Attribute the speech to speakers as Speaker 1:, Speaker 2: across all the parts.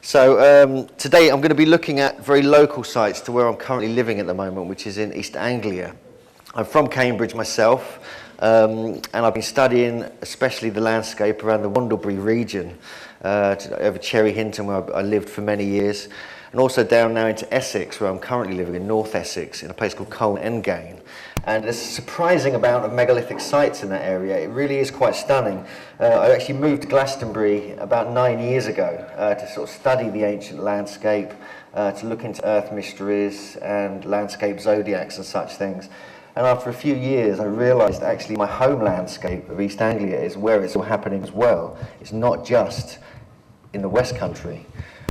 Speaker 1: Today I'm going to be looking at very local sites to where I'm currently living at the moment, which is in East Anglia. I'm from Cambridge myself, and I've been studying especially the landscape around the Wandlebury region, over Cherry Hinton where I lived for many years, and also down now into Essex where I'm currently living in North Essex in a place called Colne Endgain. And there's a surprising amount of megalithic sites in that area. It really is quite stunning. I actually moved to Glastonbury about 9 years ago to sort of study the ancient landscape, to look into earth mysteries and landscape zodiacs and such things. And after a few years, I realised actually my home landscape of East Anglia is where it's all happening as well. It's not just in the West Country.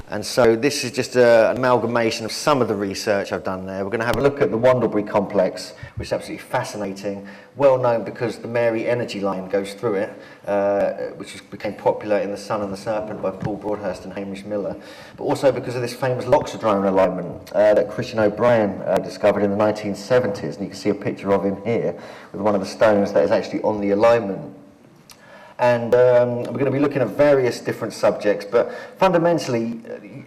Speaker 1: And so this is just an amalgamation of some of the research I've done there. We're going to have a look at the Wandlebury complex, which is absolutely fascinating, well known because the Mary energy line goes through it, which became popular in The Sun and the Serpent by Paul Broadhurst and Hamish Miller, but also because of this famous loxodrome alignment that Christian O'Brien discovered in the 1970s, and you can see a picture of him here with one of the stones that is actually on the alignment. And we're going to be looking at various different subjects, but fundamentally,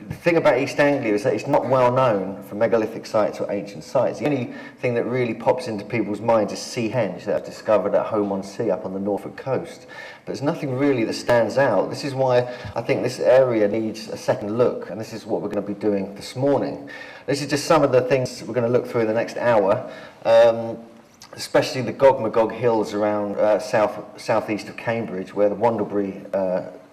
Speaker 1: the thing about East Anglia is that it's not well known for megalithic sites or ancient sites. The only thing that really pops into people's minds is Seahenge that I've discovered at Home-on-Sea up on the Norfolk coast. But there's nothing really that stands out. This is why I think this area needs a second look, and this is what we're going to be doing this morning. This is just some of the things we're going to look through in the next hour. Especially the Gog Magog Hills around southeast of Cambridge, where the Wandlebury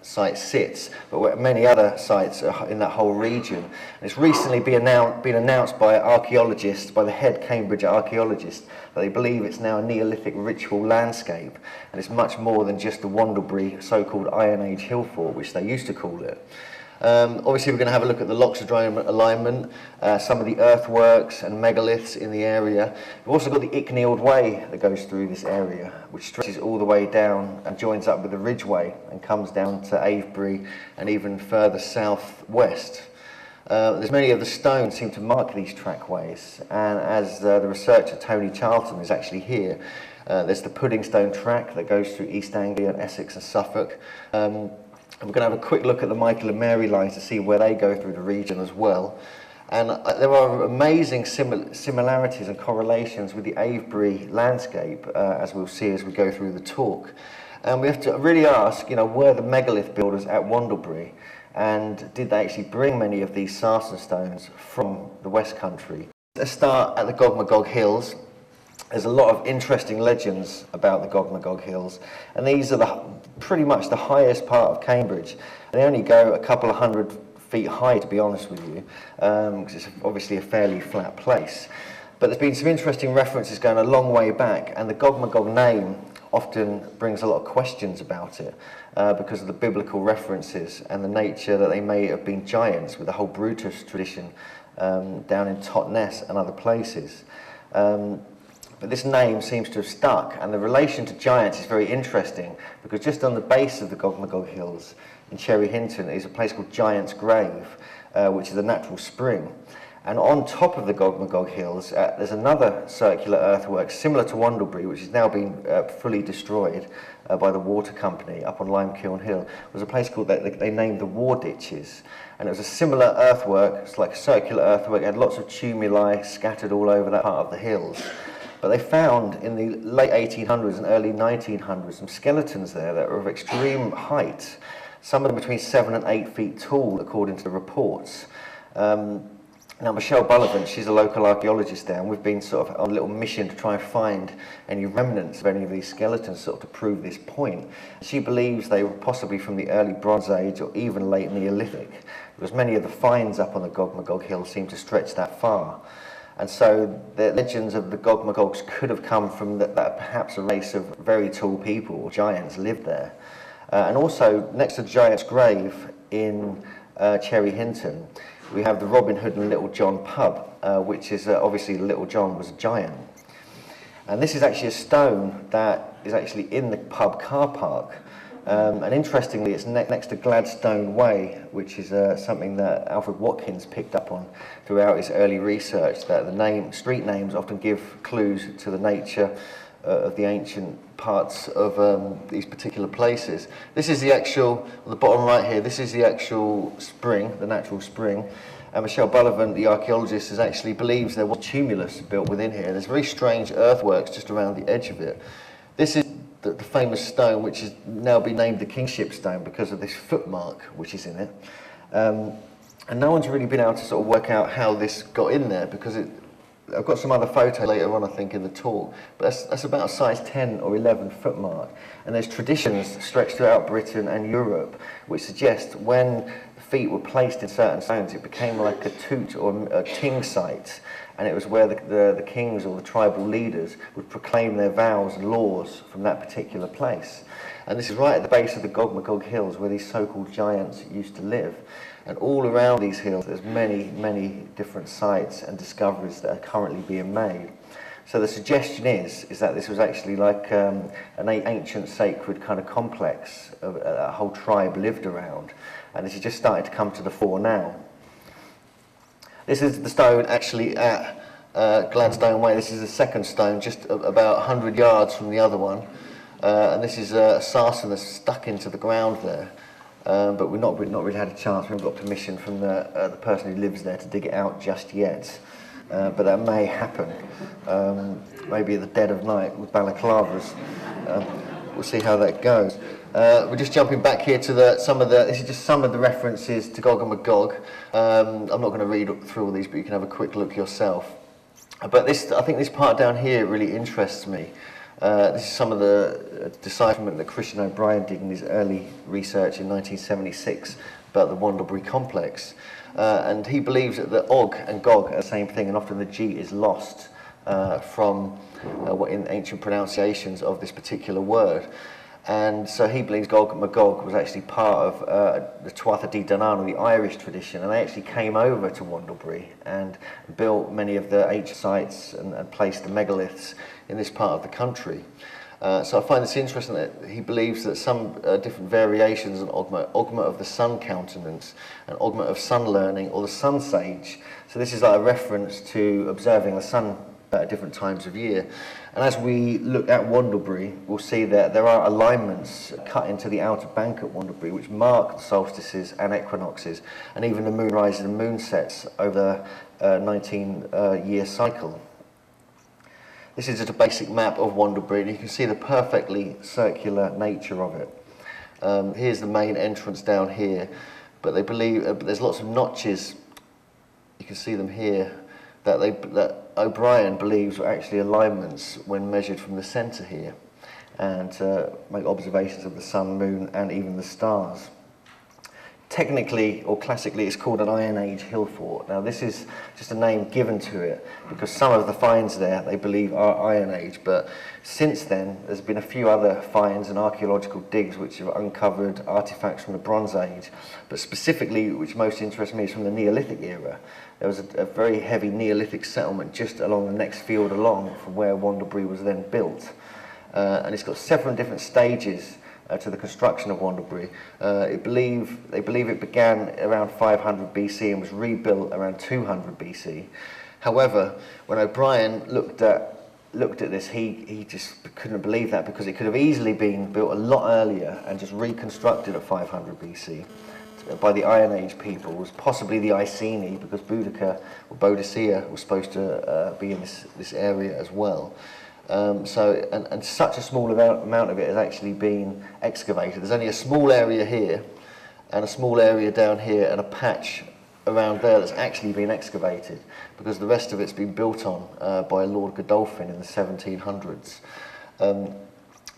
Speaker 1: site sits, but where many other sites are in that whole region. And it's recently been announced by archaeologists, by the head Cambridge archaeologist, that they believe it's now a Neolithic ritual landscape, and it's much more than just the Wandlebury so-called Iron Age hill fort, which they used to call it. Obviously we're going to have a look at the loxodrome alignment, some of the earthworks and megaliths in the area. We've also got the Icknield Way that goes through this area, which stretches all the way down and joins up with the Ridgeway and comes down to Avebury and even further southwest. There's many of the stones seem to mark these trackways, and as the researcher Tony Charlton is actually here, there's the Pudding Stone track that goes through East Anglia and Essex and Suffolk. And we're going to have a quick look at the Michael and Mary lines to see where they go through the region as well. And there are amazing similarities and correlations with the Avebury landscape, as we'll see as we go through the talk. And we have to really ask, were the megalith builders at Wandlebury, and did they actually bring many of these sarsen stones from the West Country? Let's start at the Gog Magog Hills. There's a lot of interesting legends about the Gog Magog Hills, and these are pretty much the highest part of Cambridge. They only go a couple of 100 feet high, to be honest with you, because it's obviously a fairly flat place. But there's been some interesting references going a long way back, and the Gog Magog name often brings a lot of questions about it because of the biblical references and the nature that they may have been giants with the whole Brutus tradition down in Totnes and other places. But this name seems to have stuck, and the relation to giants is very interesting because just on the base of the Gog Magog Hills in Cherry Hinton is a place called Giant's Grave, which is a natural spring. And on top of the Gog Magog Hills, there's another circular earthwork similar to Wandlebury, which has now been fully destroyed by the water company up on Limekiln Hill. It was a place called, they named the War Ditches. And it was a similar earthwork, it's like a circular earthwork, it had lots of tumuli scattered all over that part of the hills. But they found in the late 1800s and early 1900s some skeletons there that were of extreme height, some of them between 7 and 8 feet tall, according to the reports. Now, Michelle Bullivant, she's a local archaeologist there, and we've been sort of on a little mission to try and find any remnants of any of these skeletons sort of to prove this point. She believes they were possibly from the early Bronze Age or even late Neolithic, because many of the finds up on the Gog Magog Hill seem to stretch that far. And so the legends of the Gog Magogs could have come from that perhaps a race of very tall people or giants lived there. And also, next to the Giant's Grave in Cherry Hinton, we have the Robin Hood and Little John pub, which is obviously Little John was a giant. And this is actually a stone that is actually in the pub car park. And interestingly, it's next to Gladstone Way, which is something that Alfred Watkins picked up on throughout his early research, that the street names often give clues to the nature of the ancient parts of these particular places. This is the actual, on the bottom right here, this is the actual spring, the natural spring. And Michelle Bullivant, the archaeologist, has actually believes there was a tumulus built within here. There's very strange earthworks just around the edge of it. This is the famous stone, which has now been named the Kingship Stone because of this footmark which is in it. And no one's really been able to sort of work out how this got in there, because I've got some other photo later on, I think, in the talk, but that's about a size 10 or 11 footmark. And there's traditions stretched throughout Britain and Europe which suggest when feet were placed in certain stones, it became like a toot or a ting site, and it was where the kings or the tribal leaders would proclaim their vows and laws from that particular place. And this is right at the base of the Gog Magog Hills, where these so-called giants used to live. And all around these hills, there's many, many different sites and discoveries that are currently being made. So the suggestion is that this was actually like an ancient sacred kind of complex a whole tribe lived around. And this is just starting to come to the fore now. This is the stone actually at Gladstone Way. This is the second stone, just about 100 yards from the other one. And this is a sarsen that's stuck into the ground there. But we've not really had a chance. We haven't got permission from the person who lives there to dig it out just yet. But that may happen. Maybe at the dead of night with balaclavas. We'll see how that goes. We're just jumping back here to this is just some of the references to Gog and Magog. I'm not going to read through all these, but you can have a quick look yourself. But I think this part down here really interests me. This is some of the decipherment that Christian O'Brien did in his early research in 1976 about the Wandlebury complex. And he believes that the Og and Gog are the same thing, and often the G is lost from what in ancient pronunciations of this particular word. And so he believes Gog Magog was actually part of the Tuatha De Danann, the Irish tradition, and they actually came over to Wandlebury and built many of the ancient sites and placed the megaliths in this part of the country. So I find this interesting that he believes that some different variations on Ogma of the sun countenance and Ogma of sun learning, or the sun sage. So this is like a reference to observing the sun at different times of year. And as we look at Wandlebury, we'll see that there are alignments cut into the outer bank at Wandlebury which mark the solstices and equinoxes, and even the moon rises and moon sets over the 19-year cycle. This is just a basic map of Wandlebury, and you can see the perfectly circular nature of it. Here's the main entrance down here, but they believe there's lots of notches. You can see them here that O'Brien believes were actually alignments when measured from the centre here, and make observations of the sun, moon, and even the stars. Technically, or classically, it's called an Iron Age hill fort. Now, this is just a name given to it because some of the finds there, they believe, are Iron Age, but since then, there's been a few other finds and archaeological digs which have uncovered artefacts from the Bronze Age, but specifically, which most interests me, is from the Neolithic era. There was a very heavy Neolithic settlement just along the next field along from where Wandlebury was then built. And it's got several different stages to the construction of Wandlebury. They believe it began around 500 BC and was rebuilt around 200 BC. However, when O'Brien looked at this, he just couldn't believe that, because it could have easily been built a lot earlier and just reconstructed at 500 BC by the Iron Age peoples, possibly the Iceni, because Boudica or Boadicea was supposed to be in this area as well. And such a small amount of it has actually been excavated. There's only a small area here and a small area down here and a patch around there that's actually been excavated, because the rest of it's been built on by Lord Godolphin in the 1700s.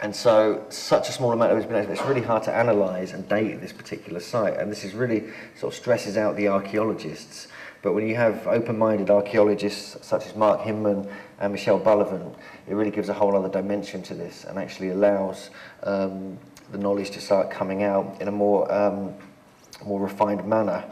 Speaker 1: And so such a small amount of it has been excavated. It's really hard to analyse and date this particular site, and this is really sort of stresses out the archaeologists. But when you have open-minded archaeologists such as Mark Hinman and Michelle Bullivant, it really gives a whole other dimension to this and actually allows the knowledge to start coming out in a more refined manner.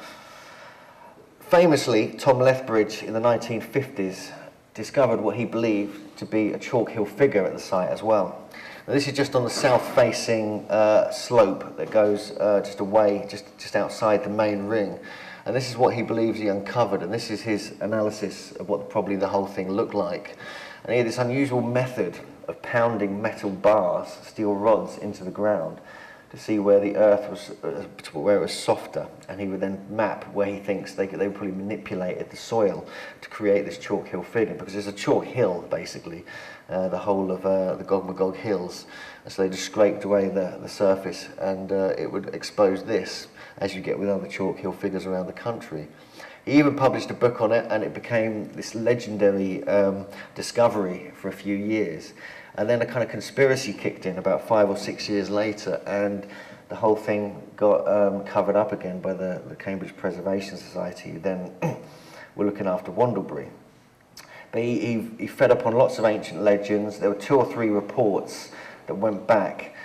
Speaker 1: Famously, Tom Lethbridge in the 1950s discovered what he believed to be a chalk hill figure at the site as well. Now, this is just on the south-facing slope that goes just away, just outside the main ring. And this is what he believes he uncovered, and this is his analysis of what probably the whole thing looked like. And he had this unusual method of pounding metal bars, steel rods, into the ground to see where the earth was, where it was softer, and he would then map where he thinks they probably manipulated the soil to create this chalk hill figure, because it's a chalk hill basically, the whole of the Gog Magog Hills. And so they just scraped away the surface, and it would expose this, as you get with other chalk hill figures around the country. He even published a book on it, and it became this legendary discovery for a few years. And then a kind of conspiracy kicked in about 5 or 6 years later, and the whole thing got covered up again by the Cambridge Preservation Society, who then were looking after Wandlebury. But he fed up on lots of ancient legends. There were 2 or 3 reports that went back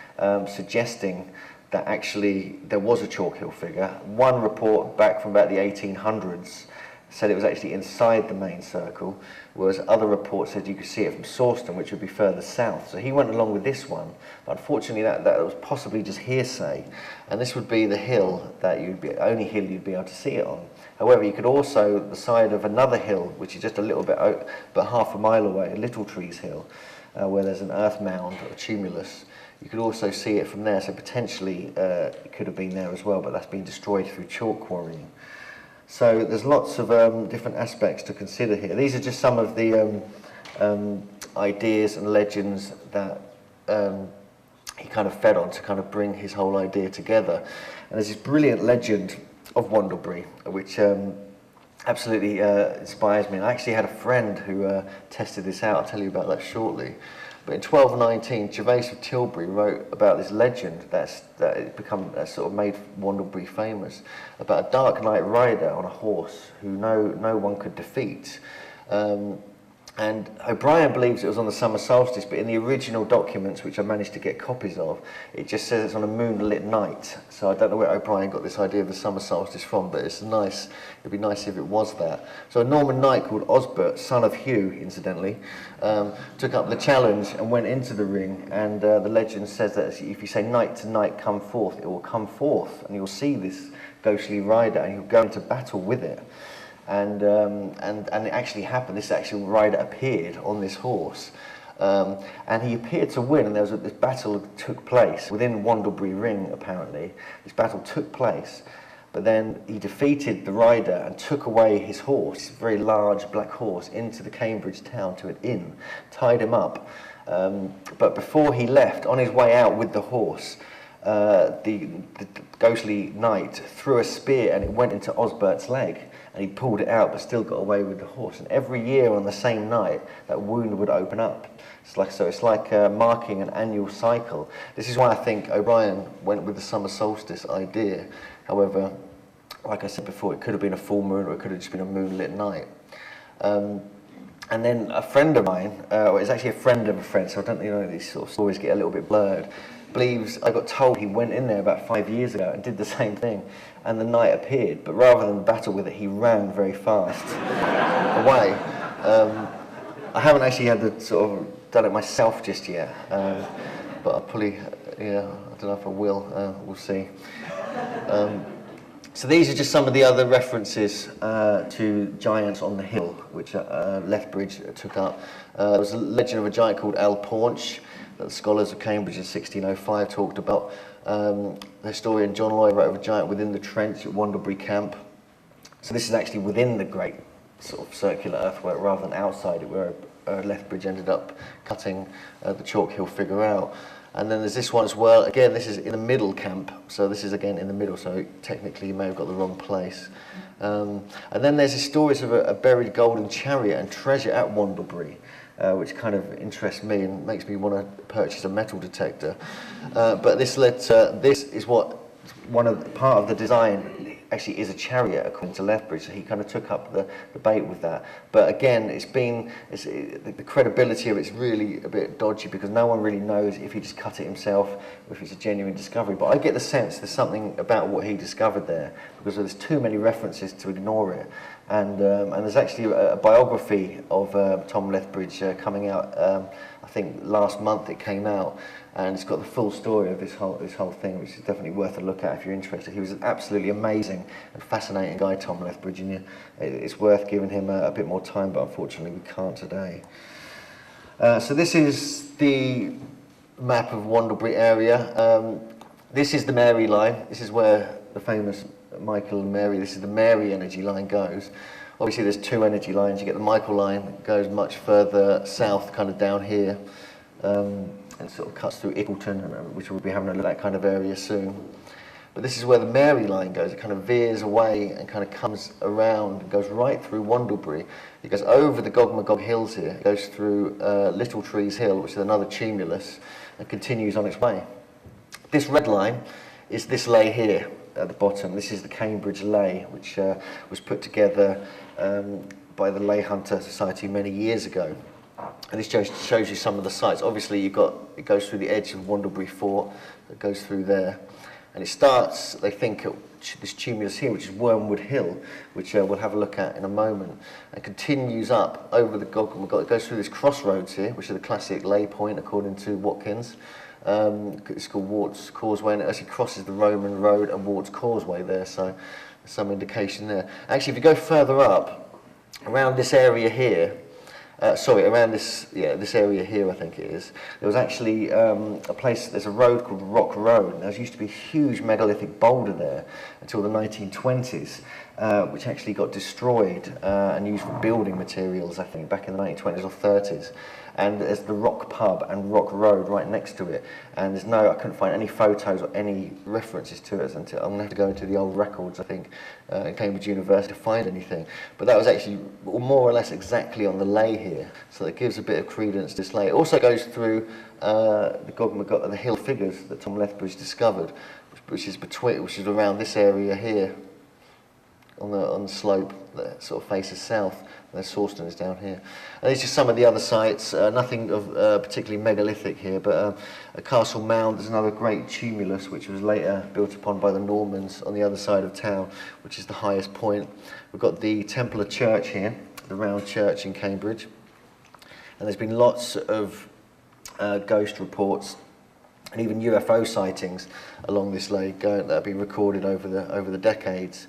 Speaker 1: suggesting that actually there was a chalk hill figure. One report back from about the 1800s said it was actually inside the main circle, whereas other reports said you could see it from Sawston, which would be further south. So he went along with this one, but unfortunately that was possibly just hearsay, and this would be the hill that only hill you'd be able to see it on. However, you could also, the side of another hill, which is just a little bit, about half a mile away, Littletree's Hill, where there's an earth mound, a tumulus. You could also see it from there, so potentially it could have been there as well, but that's been destroyed through chalk quarrying. So there's lots of different aspects to consider here. These are just some of the ideas and legends that he kind of fed on to kind of bring his whole idea together. And there's this brilliant legend of Wandlebury, which absolutely inspires me. And I actually had a friend who tested this out. I'll tell you about that shortly. But in 1219, Gervase of Tilbury wrote about this legend that it become sort of made Wandlebury famous, about a dark knight rider on a horse who no one could defeat. And O'Brien believes it was on the summer solstice, but in the original documents, which I managed to get copies of, it just says it's on a moonlit night. So I don't know where O'Brien got this idea of the summer solstice from, but it's nice. It'd be nice if it was that. So a Norman knight called Osbert, son of Hugh, incidentally, took up the challenge and went into the ring. And the legend says that if you say "night to night, come forth," it will come forth, and you'll see this ghostly rider, and you'll go into battle with it. And it actually happened. This actual rider appeared on this horse, and he appeared to win. And this battle that took place within Wandlebury Ring. Apparently, this battle took place, but then he defeated the rider and took away his horse, a very large black horse, into the Cambridge town to an inn, tied him up. But before he left, on his way out with the horse, the ghostly knight threw a spear, and it went into Osbert's leg. And he pulled it out, but still got away with the horse. And every year on the same night, that wound would open up. It's like marking an annual cycle. This is why I think O'Brien went with the summer solstice idea. However, like I said before, it could have been a full moon, or it could have just been a moonlit night. And then a friend of mine, it's actually a friend of a friend, so I don't know, these sort of stories get a little bit blurred, believes, I got told he went in there about 5 years ago and did the same thing, and the knight appeared, but rather than battle with it, he ran very fast away. I haven't actually had to sort of done it myself just yet, but I'll probably, I don't know if I will, we'll see. So these are just some of the other references to giants on the hill, which Lethbridge took up. There was a legend of a giant called Al Paunch that the scholars of Cambridge in 1605 talked about. The historian John Lloyd wrote of a giant within the trench at Wandlebury Camp. So this is actually within the great sort of circular earthwork rather than outside it, where Lethbridge ended up cutting the chalk hill figure out. And then there's this one as well. Again, this is in the middle camp, so this is again in the middle, so technically you may have got the wrong place. And then there's this stories of a buried golden chariot and treasure at Wandlebury, which kind of interests me and makes me want to purchase a metal detector. But this is what part of the design actually is a chariot, according to Lethbridge, so he kind of took up the bait with that. But again, the credibility of it's really a bit dodgy, because no one really knows if he just cut it himself or if it's a genuine discovery. But I get the sense there's something about what he discovered there, because there's too many references to ignore it. And there's actually a biography of Tom Lethbridge coming out, I think last month it came out, and it's got the full story of this whole thing, which is definitely worth a look at if you're interested. He was an absolutely amazing and fascinating guy, Tom Lethbridge, and it's worth giving him a bit more time, but unfortunately we can't today. So this is the map of Wandlebury area. This is the Mary line. This is where the famous Michael and Mary, this is the Mary energy line goes. Obviously there's two energy lines. You get the Michael line that goes much further south, kind of down here, and sort of cuts through Ickleton, which we'll be having a look at that kind of area soon. But this is where the Mary line goes. It kind of veers away and kind of comes around and goes right through Wandlebury. It goes over the Gog Magog Hills here. It goes through Littlebury Hill, which is another tumulus, and continues on its way. This red line is this lay here at the bottom. This is the Cambridge Lay, which was put together by the Lay Hunter Society many years ago. And this shows you some of the sites. Obviously, it goes through the edge of Wandlebury Fort. It goes through there. And it starts, they think, at this tumulus here, which is Wormwood Hill, which we'll have a look at in a moment, and continues up over the Gog Magog. It goes through this crossroads here, which is the classic lay point, according to Watkins. It's called Wart's Causeway, and it actually crosses the Roman Road and Wart's Causeway there, so there's some indication there. Actually, if you go further up, around this area here, around this area here, I think it is. There was actually there's a road called Rock Road. There used to be a huge megalithic boulder there until the 1920s, which actually got destroyed and used for building materials, I think, back in the 1920s or 30s. And there's the Rock Pub and Rock Road right next to it. And I couldn't find any photos or any references to it until I'm going to have to go into the old records, I think, in Cambridge University to find anything. But that was actually more or less exactly on the lay here. So it gives a bit of credence to this lay. It also goes through the Gog Magog, the hill figures that Tom Lethbridge discovered, which is around this area here on the slope that sort of faces south. There's Sawston is down here. And these are just some of the other sites, nothing of particularly megalithic here, but at Castle Mound there's another great tumulus which was later built upon by the Normans on the other side of town, which is the highest point. We've got the Templar Church here, the round church in Cambridge. And there's been lots of ghost reports and even UFO sightings along this lake that have been recorded over the decades.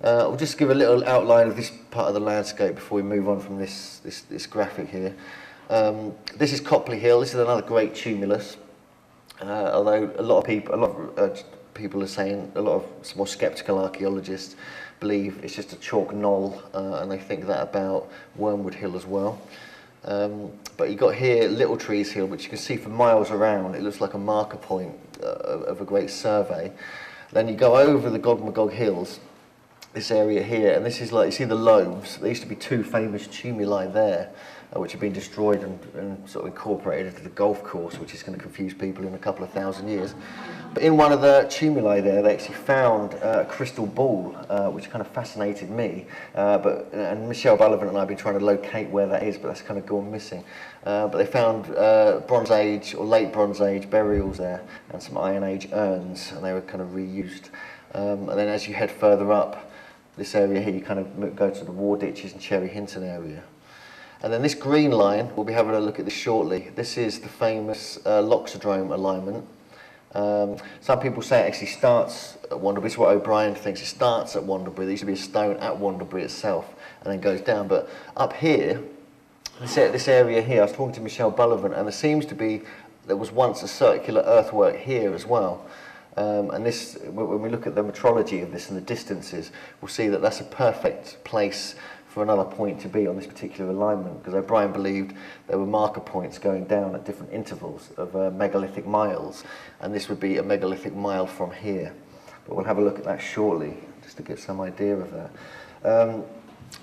Speaker 1: I'll just give a little outline of this part of the landscape before we move on from this graphic here. This is Copley Hill. This is another great tumulus. Although a lot of people are saying, a lot of more sceptical archaeologists believe it's just a chalk knoll, and they think that about Wormwood Hill as well. But you got here Littlebury Hill, which you can see for miles around. It looks like a marker point of a great survey. Then you go over the Gog Magog Hills, this area here, and this is like, you see the lobes. There used to be two famous tumuli there, which have been destroyed and sort of incorporated into the golf course, which is going to confuse people in a couple of thousand years. But in one of the tumuli there, they actually found a crystal ball, which kind of fascinated me. And Michelle Bullivant and I have been trying to locate where that is, but that's kind of gone missing. But they found Bronze Age or late Bronze Age burials there, and some Iron Age urns, and they were kind of reused. And then as you head further up, this area here, you kind of go to the War Ditches and Cherry Hinton area. And then this green line, we'll be having a look at this shortly. This is the famous loxodrome alignment. Some people say it actually starts at Wandlebury. This is what O'Brien thinks. It starts at Wandlebury. There used to be a stone at Wandlebury itself and then goes down. But up here, this area here, I was talking to Michelle Bullivant, and there was once a circular earthwork here as well. And this, when we look at the metrology of this and the distances, we'll see that that's a perfect place for another point to be on this particular alignment, because O'Brien believed there were marker points going down at different intervals of megalithic miles, and this would be a megalithic mile from here. But we'll have a look at that shortly, just to get some idea of that.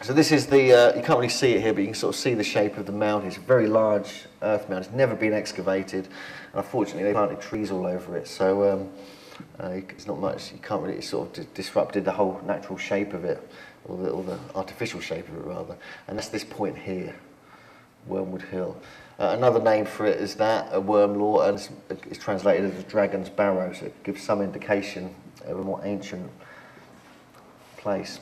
Speaker 1: So this is you can't really see it here, but you can sort of see the shape of the mound. It's a very large earth mound. It's never been excavated, and unfortunately they planted trees all over it, so it's not much. You can't really, it sort of disrupted the whole natural shape of it, or the artificial shape of it rather. And that's this point here, Wormwood Hill. Another name for it is that, a wormlaw, and it's translated as a dragon's barrow, so it gives some indication of a more ancient place.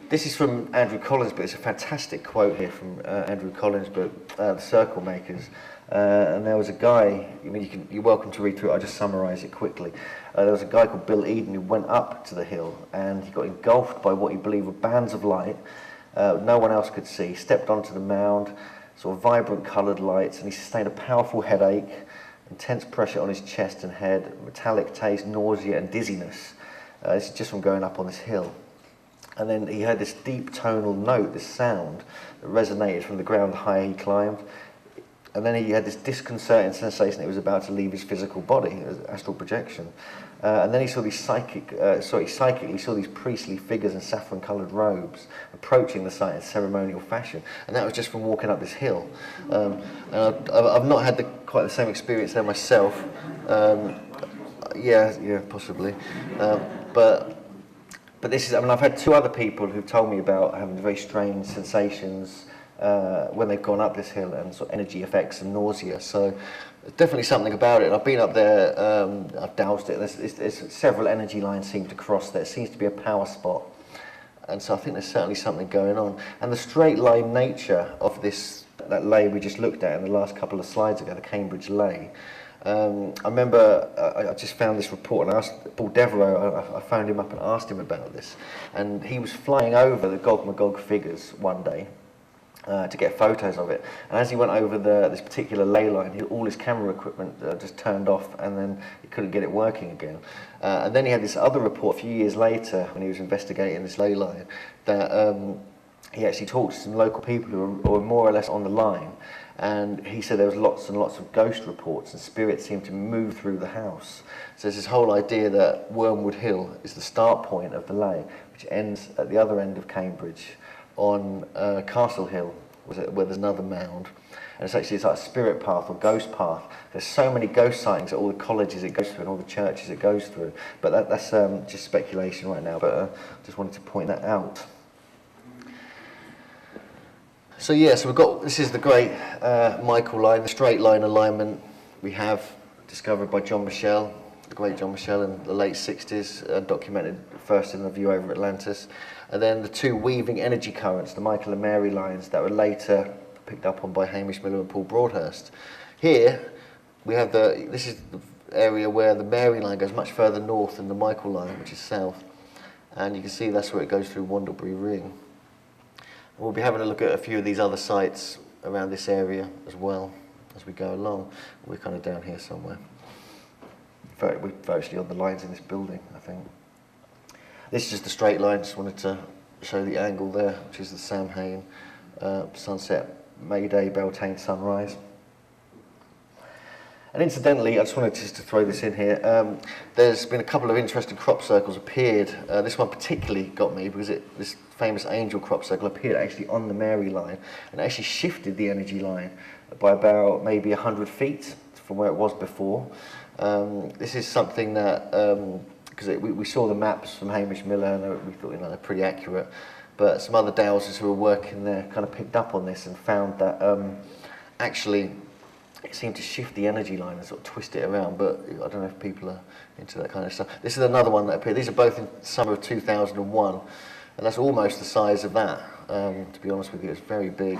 Speaker 1: This is from Andrew Collins' book. It's a fantastic quote here from Andrew Collins' book, The Circle Makers. And there was a guy, you're welcome to read through it, I'll just summarise it quickly. There was a guy called Bill Eden who went up to the hill, and he got engulfed by what he believed were bands of light no one else could see, stepped onto the mound, sort of vibrant coloured lights, and he sustained a powerful headache, intense pressure on his chest and head, metallic taste, nausea and dizziness. This is just from going up on this hill. And then he heard this deep tonal note, this sound, that resonated from the ground higher he climbed. And then he had this disconcerting sensation that he was about to leave his physical body, as astral projection. And then he saw these psychically saw these priestly figures in saffron-coloured robes approaching the site in ceremonial fashion. And that was just from walking up this hill. And I've not had quite the same experience there myself. Yeah, possibly. But this is, I mean, I've had two other people who've told me about having very strange sensations when they've gone up this hill, and sort of energy effects and nausea. So there's definitely something about it. And I've been up there, I've doused it. There's several energy lines seem to cross there. It seems to be a power spot. And so I think there's certainly something going on. And the straight line nature of that lay we just looked at in the last couple of slides ago, the Cambridge Lay. I remember I just found this report, and I asked Paul Devereux, I phoned him up and asked him about this. And he was flying over the Gog Magog figures one day to get photos of it. And as he went over this particular ley line, all his camera equipment just turned off, and then he couldn't get it working again. And then he had this other report a few years later when he was investigating this ley line, that he actually talked to some local people who were more or less on the line. And he said there was lots and lots of ghost reports, and spirits seemed to move through the house. So there's this whole idea that Wormwood Hill is the start point of the lay, which ends at the other end of Cambridge on Castle Hill, where there's another mound. And it's like a spirit path or ghost path. There's so many ghost sightings at all the colleges it goes through and all the churches it goes through. But that's just speculation right now, but just wanted to point that out. So this is the great Michael line, the straight line alignment we have discovered by John Michell, the great John Michell in the late 60s, documented first in the view over Atlantis. And then the two weaving energy currents, the Michael and Mary lines, that were later picked up on by Hamish Miller and Paul Broadhurst. Here we have this is the area where the Mary line goes much further north than the Michael line, which is south. And you can see that's where it goes through Wandlebury Ring. We'll be having a look at a few of these other sites around this area as well as we go along. We're kind of down here somewhere. We're virtually on the lines in this building, I think. This is just a straight line. Just wanted to show the angle there, which is the Samhain sunset, May Day, Beltane sunrise. And incidentally, I just wanted to throw this in here. There's been a couple of interesting crop circles appeared. This one particularly got me because this famous angel crop circle appeared actually on the Mary line, and actually shifted the energy line by about maybe 100 feet from where it was before. This is something that, because we saw the maps from Hamish Miller, and we thought they're pretty accurate, but some other dowsers who were working there kind of picked up on this and found that actually it seemed to shift the energy line and sort of twist it around, but I don't know if people are into that kind of stuff. This is another one that appeared. These are both in summer of 2001, and that's almost the size of that, to be honest with you. It's very big.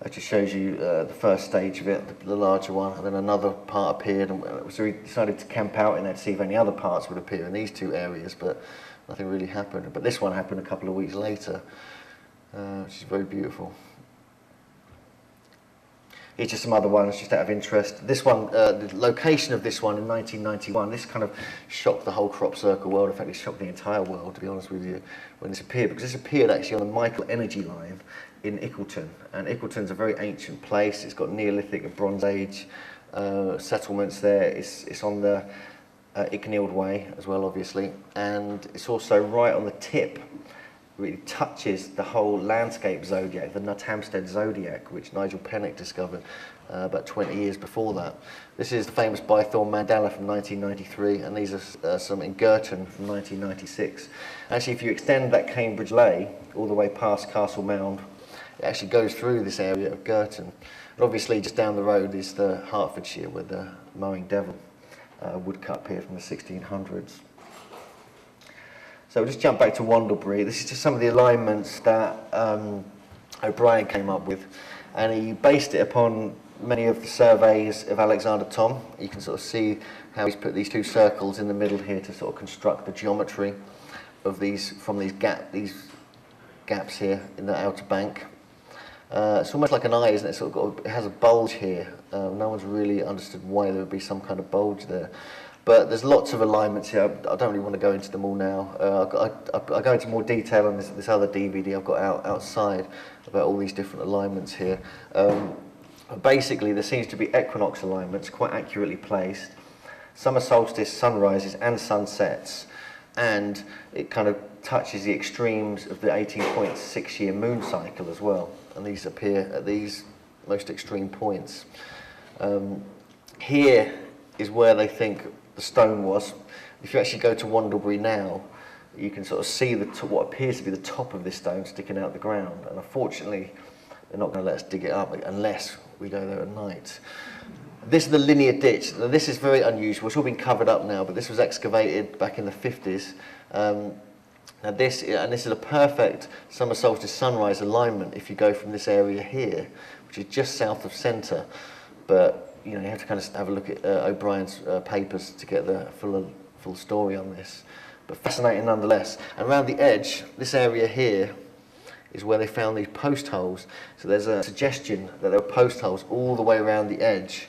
Speaker 1: That just shows you the first stage of it, the larger one, and then another part appeared, and so we decided to camp out in there to see if any other parts would appear in these two areas, but nothing really happened. But this one happened a couple of weeks later, which is very beautiful. Here's just some other ones, just out of interest. This one, the location of this one in 1991, this kind of shocked the whole crop circle world. In fact, it shocked the entire world, to be honest with you, when this appeared, because this appeared actually on the Michael energy line in Ickleton. And Ickleton's a very ancient place. It's got Neolithic and Bronze Age settlements there. It's on the Icknield Way as well, obviously. And it's also right on the tip. Really touches the whole landscape zodiac, the Nuthamstead Zodiac, which Nigel Pennick discovered about 20 years before that. This is the famous Bythorn Mandala from 1993, and these are some in Girton from 1996. Actually, if you extend that Cambridge Lay all the way past Castle Mound, it actually goes through this area of Girton. And obviously, just down the road is the Hertfordshire, where the mowing devil woodcut appeared from the 1600s. So we'll just jump back to Wandlebury. This is just some of the alignments that O'Brien came up with, and he based it upon many of the surveys of Alexander Thom. You can sort of see how he's put these two circles in the middle here to sort of construct the geometry of these, from these gaps here in the outer bank. It's almost like an eye, isn't it? It has a bulge here. No one's really understood why there would be some kind of bulge there. But there's lots of alignments here. I don't really want to go into them all now. I go into more detail on this other DVD I've got outside about all these different alignments here. Basically, there seems to be equinox alignments quite accurately placed. Summer solstice, sunrises and sunsets, and it kind of touches the extremes of the 18.6 year moon cycle as well, and these appear at these most extreme points. Here is where they think the stone was. If you actually go to Wandlebury now, you can sort of see what appears to be the top of this stone sticking out the ground, and unfortunately they're not going to let us dig it up unless we go there at night. This is the linear ditch. Now, this is very unusual. It's all been covered up now, but this was excavated back in the 50s. Now this is a perfect summer solstice sunrise alignment if you go from this area here, which is just south of centre. But you have to kind of have a look at O'Brien's papers to get the full story on this. But fascinating nonetheless. And around the edge, this area here is where they found these post holes. So there's a suggestion that there were post holes all the way around the edge.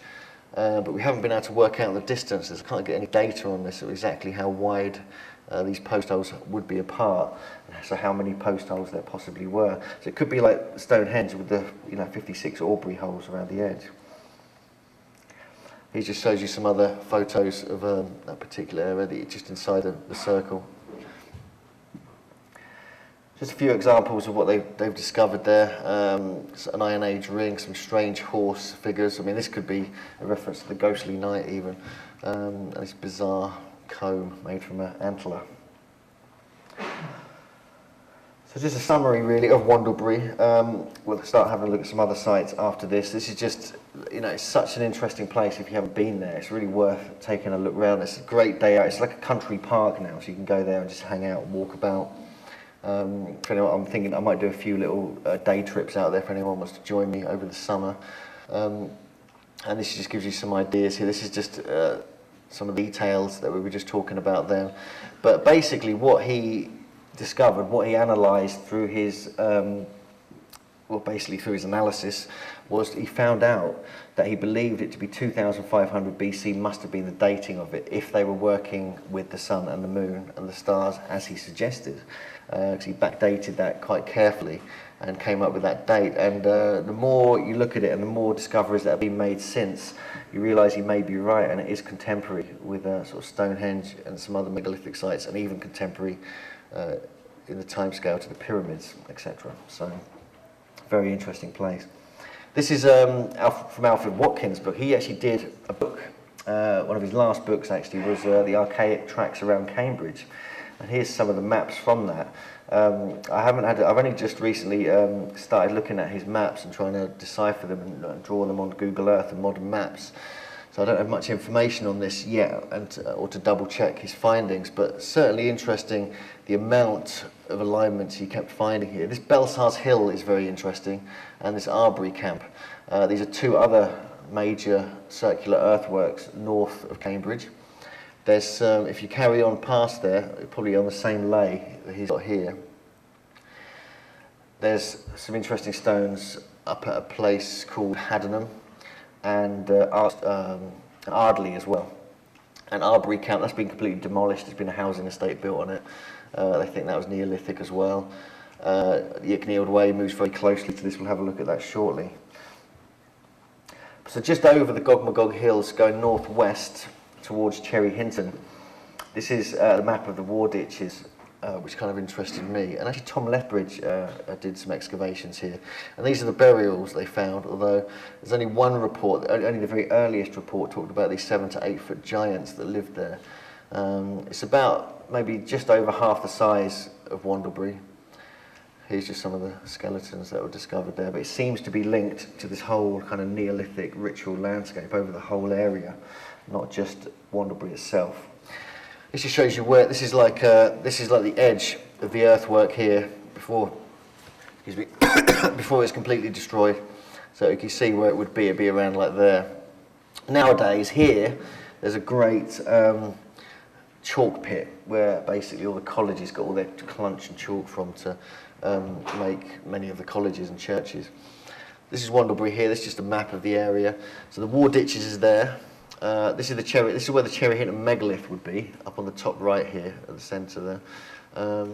Speaker 1: But we haven't been able to work out the distances. I can't get any data on this of exactly how wide these post holes would be apart, so how many post holes there possibly were. So it could be like Stonehenge with the 56 Aubrey holes around the edge. He just shows you some other photos of that particular area, just inside the circle. Just a few examples of what they've discovered there. An Iron Age ring, some strange horse figures. I mean, this could be a reference to the ghostly knight even. And this bizarre comb made from an antler. So just a summary really of Wandlebury. We'll start having a look at some other sites after this. This is just, it's such an interesting place if you haven't been there. It's really worth taking a look around. It's a great day out. It's like a country park now, so you can go there and just hang out and walk about. For anyone, I'm thinking I might do a few little day trips out there for anyone who wants to join me over the summer. And this just gives you some ideas here. This is just some of the details that we were just talking about then. But basically what he discovered, what he analysed through his, through his analysis, was he found out that he believed it to be 2500 BC must have been the dating of it if they were working with the sun and the moon and the stars as he suggested. Because he backdated that quite carefully and came up with that date. And the more you look at it and the more discoveries that have been made since, you realise he may be right, and it is contemporary with sort of Stonehenge and some other megalithic sites, and even contemporary in the timescale to the pyramids, etc. So, very interesting place. This is from Alfred Watkins' book. He actually did a book. One of his last books actually was the archaic tracks around Cambridge. And here's some of the maps from that. I've only just recently started looking at his maps and trying to decipher them and draw them on Google Earth and modern maps. So I don't have much information on this yet, or to double check his findings, but certainly interesting the amount of alignments he kept finding here. This Belsars Hill is very interesting, and this Arbury Camp. These are two other major circular earthworks north of Cambridge. There's, if you carry on past there, probably on the same lay that he's got here, there's some interesting stones up at a place called Haddenham and Ardley as well. And Arbury Camp, that's been completely demolished. There's been a housing estate built on it. They think that was Neolithic as well. The Icknield Way moves very closely to this. We'll have a look at that shortly. So just over the Gog Magog Hills, going northwest towards Cherry Hinton. This is the map of the war ditches, which kind of interested me. And actually Tom Lethbridge did some excavations here. And these are the burials they found, although there's only one report, only the very earliest report talked about these 7 to 8 foot giants that lived there. It's about maybe just over half the size of Wandlebury. Here's just some of the skeletons that were discovered there, but it seems to be linked to this whole kind of Neolithic ritual landscape over the whole area, not just Wandlebury itself. This just shows you where this is like the edge of the earthwork here before it's completely destroyed. So you can see where it would be. It'd be around like there. Nowadays, here there's a great chalk pit where basically all the colleges got all their clunch and chalk from to make many of the colleges and churches. This is Wandlebury here. This is just a map of the area. So the War Ditches is there. This is the cherry. This is where the Cherry Hinton megalith would be, up on the top right here at the centre there.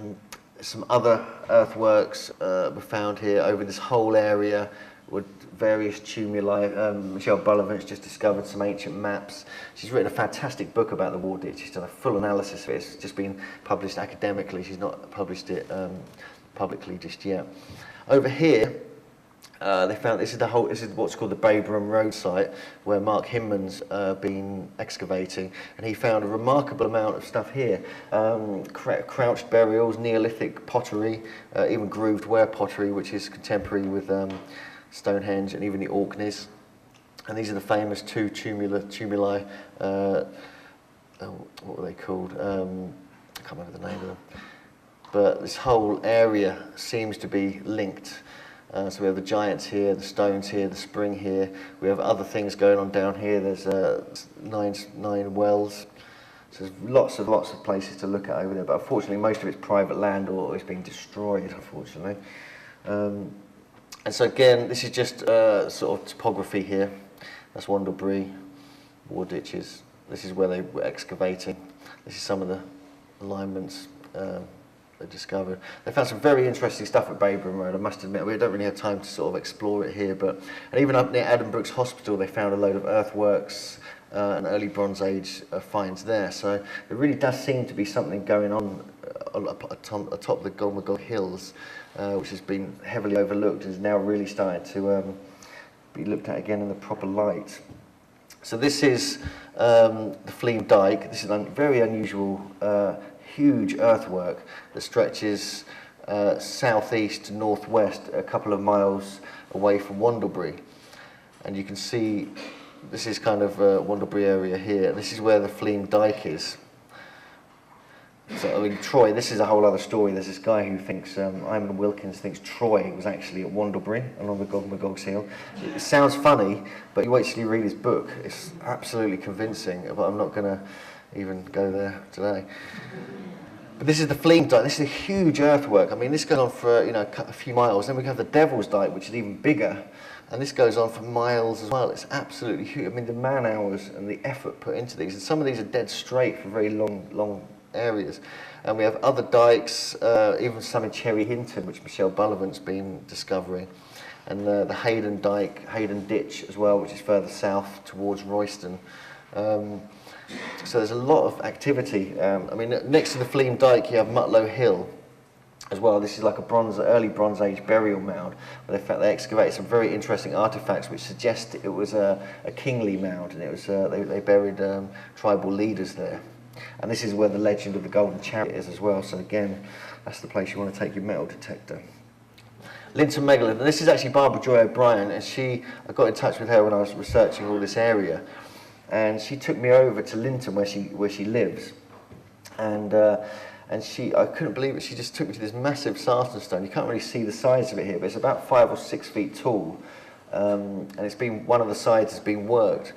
Speaker 1: Some other earthworks were found here over this whole area with various tumuli. Michelle Bullivant's just discovered some ancient maps. She's written a fantastic book about the War Ditch. She's done a full analysis of it. It's just been published academically. She's not published it publicly just yet. Over here, they found this is what's called the Baberham Road site, where Mark Hinman's been excavating, and he found a remarkable amount of stuff here: crouched burials, Neolithic pottery, even grooved ware pottery, which is contemporary with Stonehenge and even the Orkneys. And these are the famous two tumuli. What were they called? I can't remember the name of them. But this whole area seems to be linked. So we have the giants here, the stones here, the spring here. We have other things going on down here. There's nine wells. So there's lots of places to look at over there. But unfortunately, most of it's private land or it's been destroyed, unfortunately. And so again, this is just sort of topography here. That's Wandlebury, War Ditches. This is where they were excavating. This is some of the alignments they discovered. They found some very interesting stuff at Baberham Road, I must admit. We don't really have time to sort of explore it here, and even up near Addenbrooke's Hospital, they found a load of earthworks and early Bronze Age finds there. So it really does seem to be something going on atop the Gog Magog Hills, which has been heavily overlooked and is now really starting to be looked at again in the proper light. So this is the Fleam Dyke. This is a very unusual, huge earthwork that stretches southeast to northwest a couple of miles away from Wandlebury. And you can see this is kind of Wandlebury area here. This is where the Fleam Dyke is. So, I mean, Troy, this is a whole other story. There's this guy who thinks, Iman Wilkins thinks Troy was actually at Wandlebury along the Gog Magog Hills. It sounds funny, but you wait till you read his book. It's absolutely convincing, but I'm not going to even go there today. But this is the Fleam Dyke. This is a huge earthwork. I mean, this goes on for a few miles. Then we have the Devil's Dyke, which is even bigger, and this goes on for miles as well. It's absolutely huge. I mean, the man hours and the effort put into these, and some of these are dead straight for very long areas. And we have other dykes, even some in Cherry Hinton, which Michelle Bullivant's been discovering, and the Hayden Dyke, Hayden Ditch as well, which is further south towards Royston. So there's a lot of activity. I mean, next to the Fleam Dyke, you have Mutlow Hill as well. This is like early Bronze Age burial mound, where they excavated some very interesting artifacts which suggest it was a kingly mound, and it was they buried tribal leaders there. And this is where the legend of the Golden Chariot is as well. So again, that's the place you want to take your metal detector. Linton Megalith, and this is actually Barbara Joy O'Brien, and I got in touch with her when I was researching all this area, and she took me over to Linton where she lives, and I couldn't believe it. She just took me to this massive sarsen stone. You can't really see the size of it here, but it's about 5 or 6 feet tall, and one of the sides has been worked.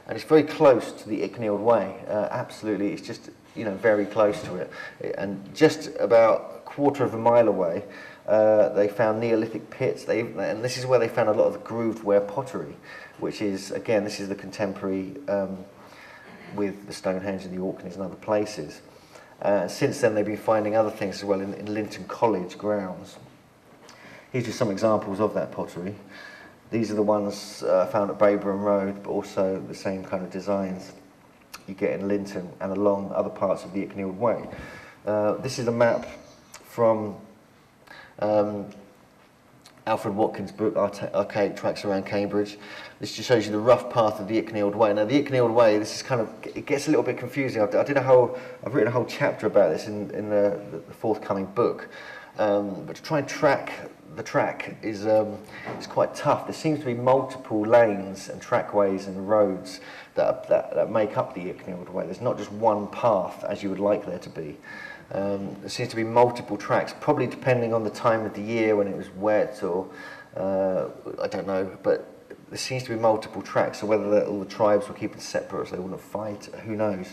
Speaker 1: And it's very close to the Icknield Way. Absolutely, it's just very close to it. And just about a quarter of a mile away, they found Neolithic pits. And this is where they found a lot of the grooved ware pottery, which is, again, this is the contemporary with the Stonehenge and the Orkneys and other places. Since then, they've been finding other things as well in Linton College grounds. Here's just some examples of that pottery. These are the ones found at Baberham Road, but also the same kind of designs you get in Linton and along other parts of the Icknield Way. This is a map from Alfred Watkins' book, Archaic Tracks Around Cambridge. This just shows you the rough path of the Icknield Way. Now, the Icknield Way, this is it gets a little bit confusing. I've written a whole chapter about this in the forthcoming book. But to try and track the track is quite tough. There seems to be multiple lanes and trackways and roads that make up the Icknield Way. There's not just one path as you would like there to be. There seems to be multiple tracks, probably depending on the time of the year when it was wet or I don't know. But there seems to be multiple tracks, so whether all the tribes were keeping separate so they wouldn't fight, who knows.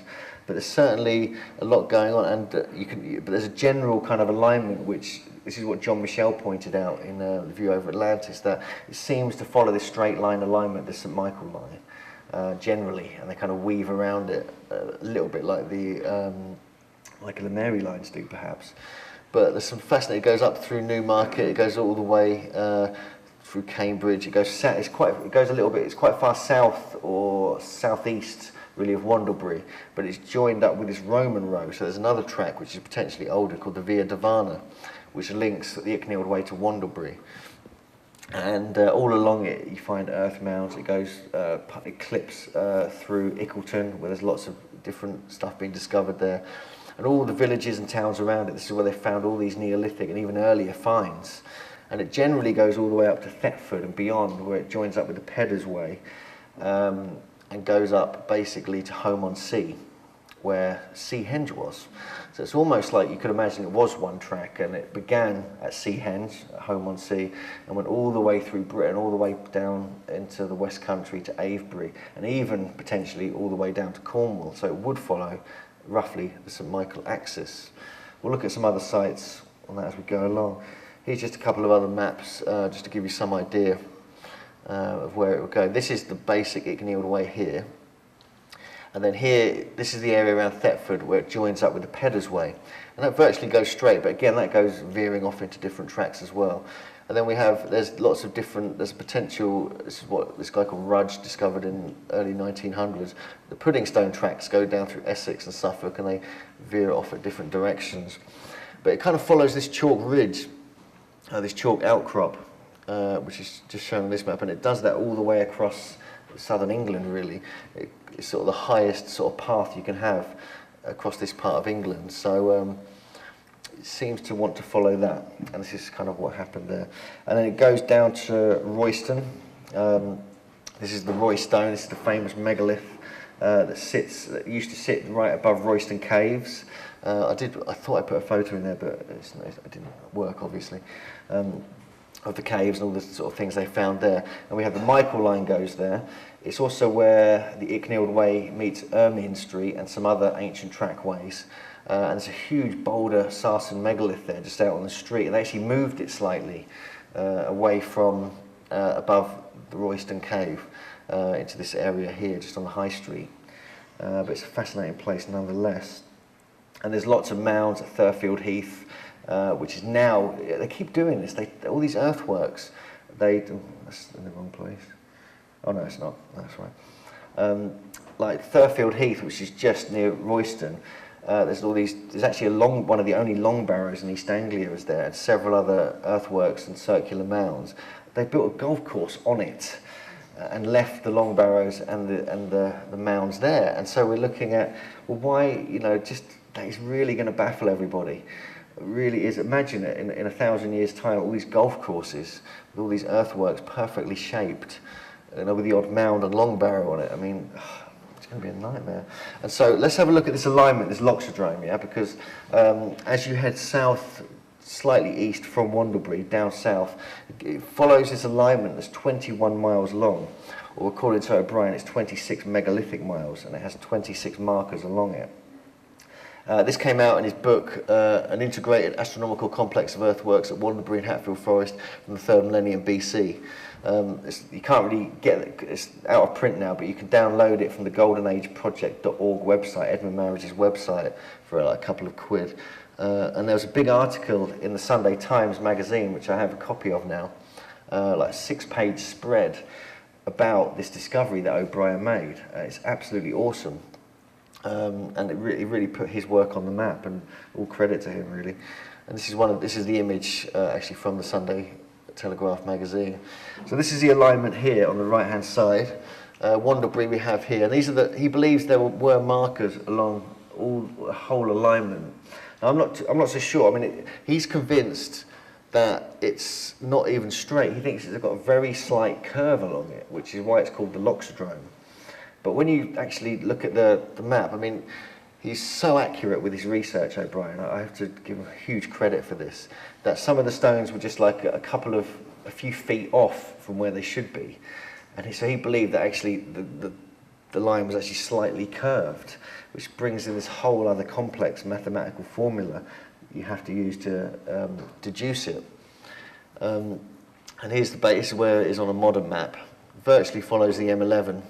Speaker 1: But there's certainly a lot going on, and but there's a general kind of alignment, which this is what John Michel pointed out in the View over Atlantis, that it seems to follow this straight line alignment, the St Michael line, generally, and they kind of weave around it a little bit like the Mary lines do, perhaps. But there's some fascinating. It goes up through Newmarket, it goes all the way through Cambridge. It goes south. It goes a little bit. It's quite far south or southeast, really, of Wandlebury. But it's joined up with this Roman road. So there's another track which is potentially older called the Via Divana, which links the Icknield Way to Wandlebury. And all along it, you find earth mounds. It goes, it clips through Ickleton, where there's lots of different stuff being discovered there. And all the villages and towns around it, this is where they found all these Neolithic and even earlier finds. And it generally goes all the way up to Thetford and beyond, where it joins up with the Peddars Way, and goes up basically to Home-on-Sea, where Seahenge was. So it's almost like you could imagine it was one track, and it began at Seahenge, at Home-on-Sea, and went all the way through Britain, all the way down into the West Country to Avebury, and even potentially all the way down to Cornwall. So it would follow roughly the St Michael axis. We'll look at some other sites on that as we go along. Here's just a couple of other maps, just to give you some idea of where it would go. This is the basic Icknield Way here. And then here, this is the area around Thetford where it joins up with the Peddars Way. And that virtually goes straight, but again, that goes veering off into different tracks as well. And then there's lots of different, there's potential, this is what this guy called Rudge discovered in early 1900s. The pudding stone tracks go down through Essex and Suffolk, and they veer off at different directions. But it kind of follows this chalk ridge, this chalk outcrop, which is just shown on this map, and it does that all the way across southern England, really. It's sort of the highest sort of path you can have across this part of England. So it seems to want to follow that, and this is kind of what happened there. And then it goes down to Royston. This is the Roy Stone. This is the famous megalith that used to sit right above Royston Caves. I thought I put a photo in there, but it didn't work, obviously, of the caves and all the sort of things they found there. And we have the Michael line goes there. It's also where the Icknield Way meets Ermine Street and some other ancient trackways. And there's a huge boulder Sarsen megalith there just out on the street, and they actually moved it slightly away from above the Royston Cave into this area here, just on the high street. But it's a fascinating place nonetheless. And there's lots of mounds at Thurfield Heath, which is now, they keep doing this, all these earthworks, that's in the wrong place. Oh no, it's not, that's right. Like Thurfield Heath, which is just near Royston, there's actually one of the only long barrows in East Anglia is there, and several other earthworks and circular mounds. They built a golf course on it and left the long barrows and the mounds there. And so we're looking at, well, why, just that is really going to baffle everybody. It really is. Imagine it in 1,000 years' time, all these golf courses with all these earthworks perfectly shaped, with the odd mound and long barrow on it. I mean, it's going to be a nightmare. And so let's have a look at this alignment, this loxodrome, yeah, because as you head south, slightly east from Wandlebury, down south, it follows this alignment that's 21 miles long, or according to O'Brien, it's 26 megalithic miles, and it has 26 markers along it. This came out in his book, An Integrated Astronomical Complex of Earthworks at Wandlebury and Hatfield Forest from the 3rd millennium BC. You can't really get it, it's out of print now, but you can download it from the goldenageproject.org website, Edmund Marriage's website, for a couple of quid. And there was a big article in the Sunday Times magazine, which I have a copy of now, like a 6-page spread about this discovery that O'Brien made. It's absolutely awesome. And it really put his work on the map, and all credit to him, really. And this is the image actually from the Sunday Telegraph magazine. So this is the alignment here on the right hand side. Wandlebury we have here, and he believes there were markers along the whole alignment. Now, I'm not so sure. I mean, he's convinced that it's not even straight. He thinks it's got a very slight curve along it, which is why it's called the loxodrome. But when you actually look at the map, I mean, he's so accurate with his research, O'Brien. I have to give him huge credit for this. That some of the stones were just like a few feet off from where they should be. And so he believed that actually the line was actually slightly curved, which brings in this whole other complex mathematical formula you have to use to deduce it. And here's the base where it is on a modern map. Virtually follows the M11,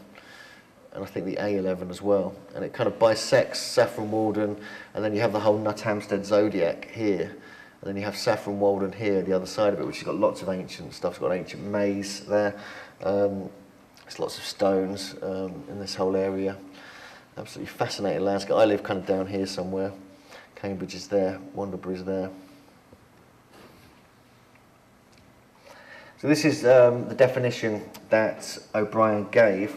Speaker 1: and I think the A11 as well. And it kind of bisects Saffron Walden, and then you have the whole Nuthamstead Zodiac here. And then you have Saffron Walden here, the other side of it, which has got lots of ancient stuff. It's got an ancient maze there. There's lots of stones in this whole area. Absolutely fascinating landscape. I live kind of down here somewhere. Cambridge is there, Wandlebury is there. So this is the definition that O'Brien gave,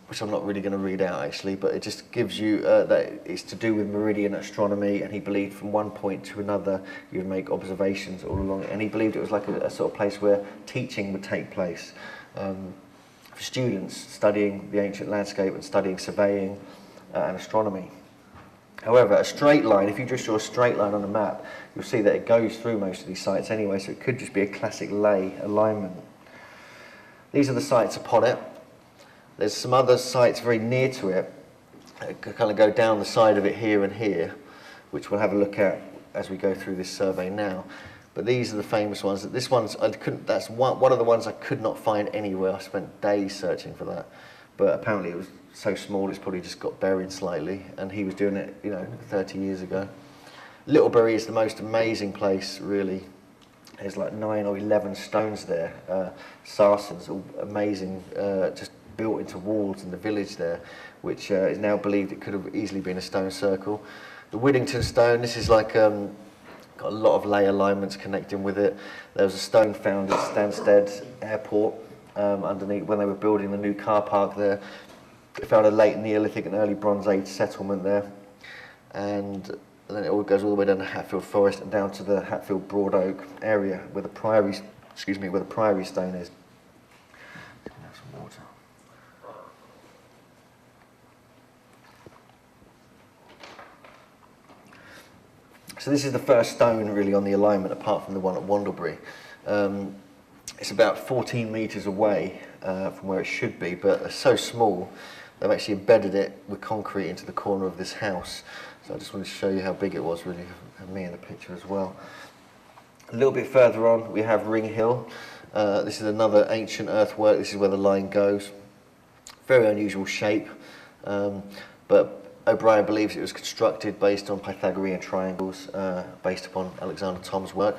Speaker 1: which I'm not really going to read out actually, but it just gives you that it's to do with meridian astronomy, and he believed from one point to another you would make observations all along it, and he believed it was like a sort of place where teaching would take place for students studying the ancient landscape and studying surveying and astronomy. However, a straight line, if you just draw a straight line on a map, you'll see that it goes through most of these sites anyway, so it could just be a classic lay alignment. These are the sites upon it. There's some other sites very near to it that kind of go down the side of it here and here, which we'll have a look at as we go through this survey now. But these are the famous ones. This one's that's one of the ones I could not find anywhere. I spent days searching for that, but apparently it was so small it's probably just got buried slightly, and he was doing it 30 years ago. Littlebury is the most amazing place, really. There's like 9 or 11 stones there, Saracens, all amazing, just built into walls in the village there, which is now believed it could have easily been a stone circle. The Whittington stone, this is like got a lot of lay alignments connecting with it. There was a stone found at Stansted Airport underneath when they were building the new car park there. They found a late Neolithic and early Bronze Age settlement there, and then it all goes all the way down to Hatfield Forest and down to the Hatfield Broad Oak area where the priory, where the priory stone is. Have some water. So this is the first stone really on the alignment, apart from the one at Wandlebury. It's about 14 metres away from where it should be, but it's so small they've actually embedded it with concrete into the corner of this house. So I just wanted to show you how big it was, really, have me in the picture as well. A little bit further on we have Ring Hill. This is another ancient earthwork. This is where the line goes. Very unusual shape, but O'Brien believes it was constructed based on Pythagorean triangles, based upon Alexander Thom's work.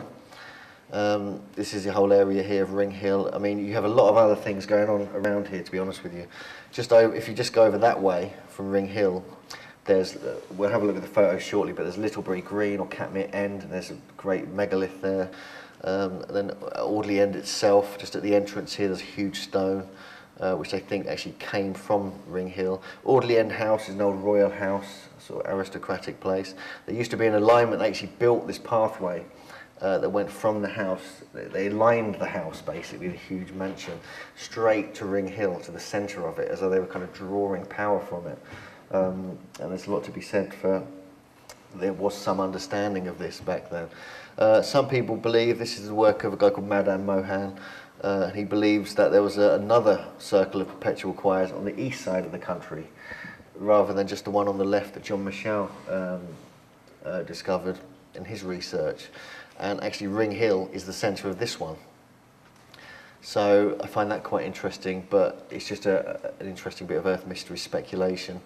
Speaker 1: This is the whole area here of Ring Hill. I mean, you have a lot of other things going on around here, to be honest with you. If you just go over that way from Ring Hill, there's, we'll have a look at the photos shortly, but there's Littlebury Green or Catmere End, and there's a great megalith there. And then Audley End itself, just at the entrance here, there's a huge stone, which I think actually came from Ring Hill. Audley End House is an old royal house, sort of aristocratic place. There used to be an alignment. They actually built this pathway that went from the house. They lined the house, basically, the huge mansion, straight to Ring Hill, to the centre of it, as though they were kind of drawing power from it. And there's a lot to be said for, there was some understanding of this back then. Some people believe this is the work of a guy called Madan Mohan. He believes that there was another circle of perpetual choirs on the east side of the country, rather than just the one on the left that John Michel discovered in his research. And actually Ring Hill is the centre of this one. So I find that quite interesting, but it's just an interesting bit of earth mystery speculation.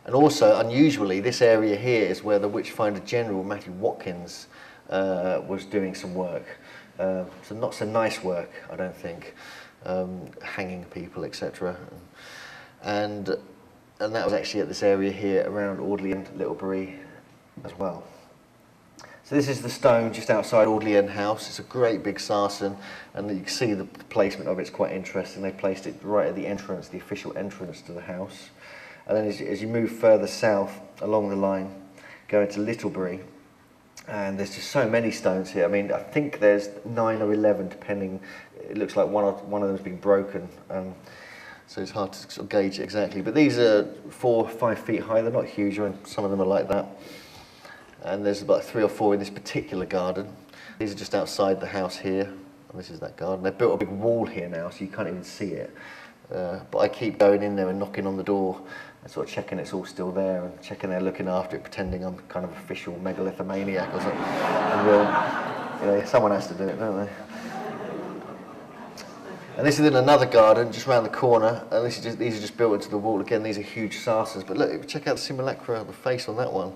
Speaker 1: And also, unusually, this area here is where the Witchfinder General, Matthew Watkins, was doing some work. So not so nice work, I don't think, hanging people, etc. And that was actually at this area here around Audley and Littlebury as well. So this is the stone just outside Audley End House. It's a great big sarsen, and you can see the placement of it's quite interesting. They placed it right at the entrance, the official entrance to the house. And then as you move further south along the line, go into Littlebury, and there's just so many stones here. I mean, I think there's 9 or 11, depending. It looks like one of them has been broken, so it's hard to sort of gauge it exactly. But these are 4 or 5 feet high. They're not huge, and some of them are like that. And there's about 3 or 4 in this particular garden. These are just outside the house here. And this is that garden. They've built a big wall here now, so you can't even see it. But I keep going in there and knocking on the door and sort of checking it's all still there and checking they're looking after it, pretending I'm kind of official megalithomaniac or something. And someone has to do it, don't they? And this is in another garden just round the corner, and these are just built into the wall. Again, these are huge sarses, but look, check out the simulacra of the face on that one,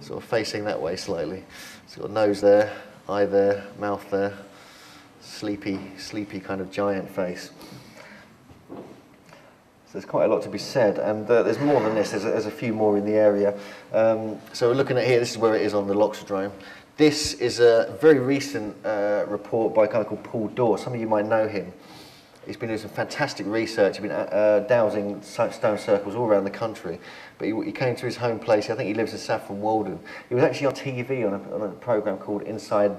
Speaker 1: sort of facing that way slightly. It's got a nose there, eye there, mouth there, sleepy kind of giant face. So there's quite a lot to be said, and there's more than this. There's a few more in the area. So we're looking at here, this is where it is on the loxodrome. This is a very recent report by a guy called Paul Dorr. Some of you might know him. He's been doing some fantastic research. He's been dowsing stone circles all around the country. But he came to his home place. I think he lives in Saffron Walden. He was actually on TV on a programme called Inside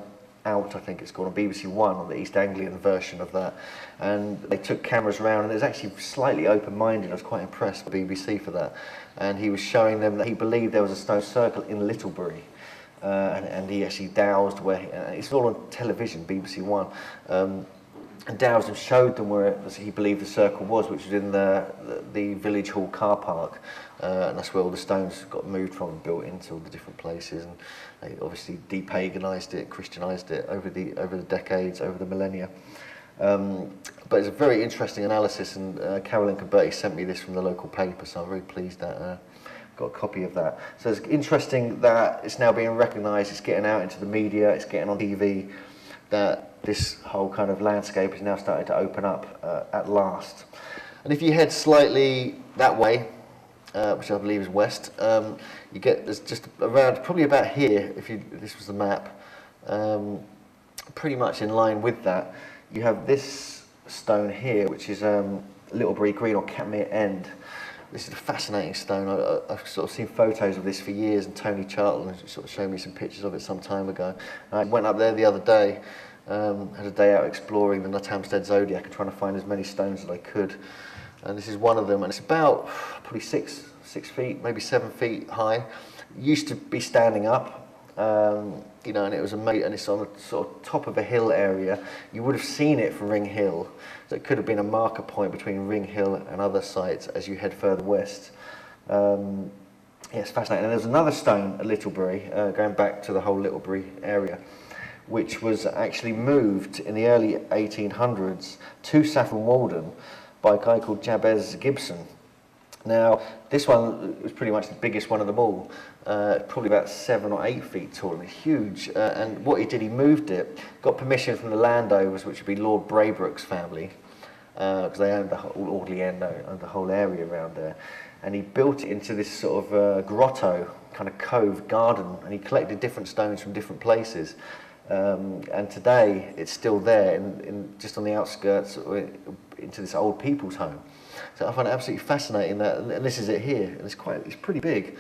Speaker 1: Out, I think it's called, on BBC One, on the East Anglian version of that. And they took cameras around, and it was actually slightly open-minded. I was quite impressed with BBC for that. And he was showing them that he believed there was a stone circle in Littlebury. And he actually dowsed where, it's all on television, BBC One. And dowsed and showed them where he believed the circle was, which was in the village hall car park. And that's where all the stones got moved from and built into all the different places. And they obviously depaganised it, Christianised it over the decades, over the millennia. But it's a very interesting analysis, and Carolyn Caberti sent me this from the local paper, so I'm very pleased that got a copy of that. So it's interesting that it's now being recognised, it's getting out into the media, it's getting on TV, that this whole kind of landscape is now starting to open up at last. And if you head slightly that way, which I believe is west, you get, there's just around, probably about here, if this was the map, pretty much in line with that, you have this stone here, which is Littlebury Green or Catmere End. This is a fascinating stone. I've sort of seen photos of this for years, and Tony Charlton has sort of shown me some pictures of it some time ago. I went up there the other day, had a day out exploring the Nuthamstead Zodiac and trying to find as many stones as I could. And this is one of them, and it's about probably six feet, maybe 7 feet high. It used to be standing up, and it was and it's on the sort of top of a hill area. You would have seen it from Ring Hill, so it could have been a marker point between Ring Hill and other sites as you head further west. It's fascinating. And there's another stone at Littlebury, going back to the whole Littlebury area, which was actually moved in the early 1800s to Saffron Walden by a guy called Jabez Gibson. Now, this one was pretty much the biggest one of them all, probably about 7 or 8 feet tall, and huge. And what he did, he moved it, got permission from the landowners, which would be Lord Braybrook's family, because they owned the whole Audley End, owned the whole area around there. And he built it into this sort of grotto, kind of cove garden, and he collected different stones from different places. And today it's still there, just on the outskirts into this old people's home. So I find it absolutely fascinating that, and this is it here, and it's pretty big.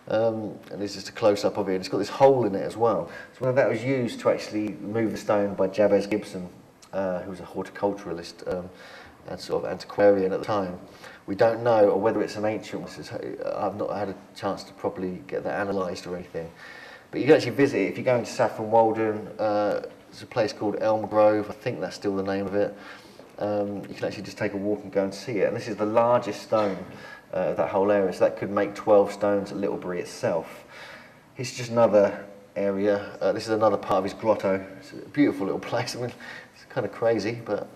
Speaker 1: And there's just a close-up of it, and it's got this hole in it as well. So whether that was used to actually move the stone by Jabez Gibson, who was a horticulturalist and sort of antiquarian at the time, we don't know, or whether it's an ancient one. I've not had a chance to properly get that analysed or anything. But you can actually visit it if you go into Saffron Walden. There's a place called Elm Grove, I think that's still the name of it. You can actually just take a walk and go and see it. And this is the largest stone of that whole area, so that could make 12 stones at Littlebury itself. It's just another area. This is another part of his grotto. It's a beautiful little place. I mean, it's kind of crazy, but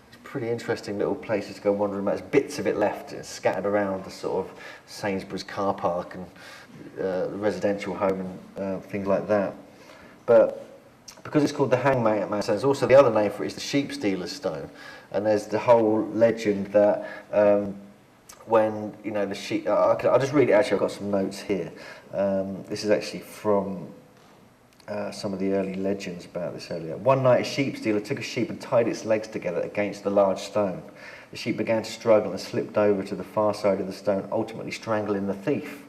Speaker 1: it's a pretty interesting little places to go wandering about. There's bits of it left, it's scattered around the sort of Sainsbury's car park and the residential home and things like that. But because it's called the Hangman stone, there's also the other name for it is the sheep stealer's stone. And there's the whole legend that when, the sheep... I'll just read it, actually, I've got some notes here. This is actually from some of the early legends about this earlier. One night a sheep stealer took a sheep and tied its legs together against the large stone. The sheep began to struggle and slipped over to the far side of the stone, ultimately strangling the thief.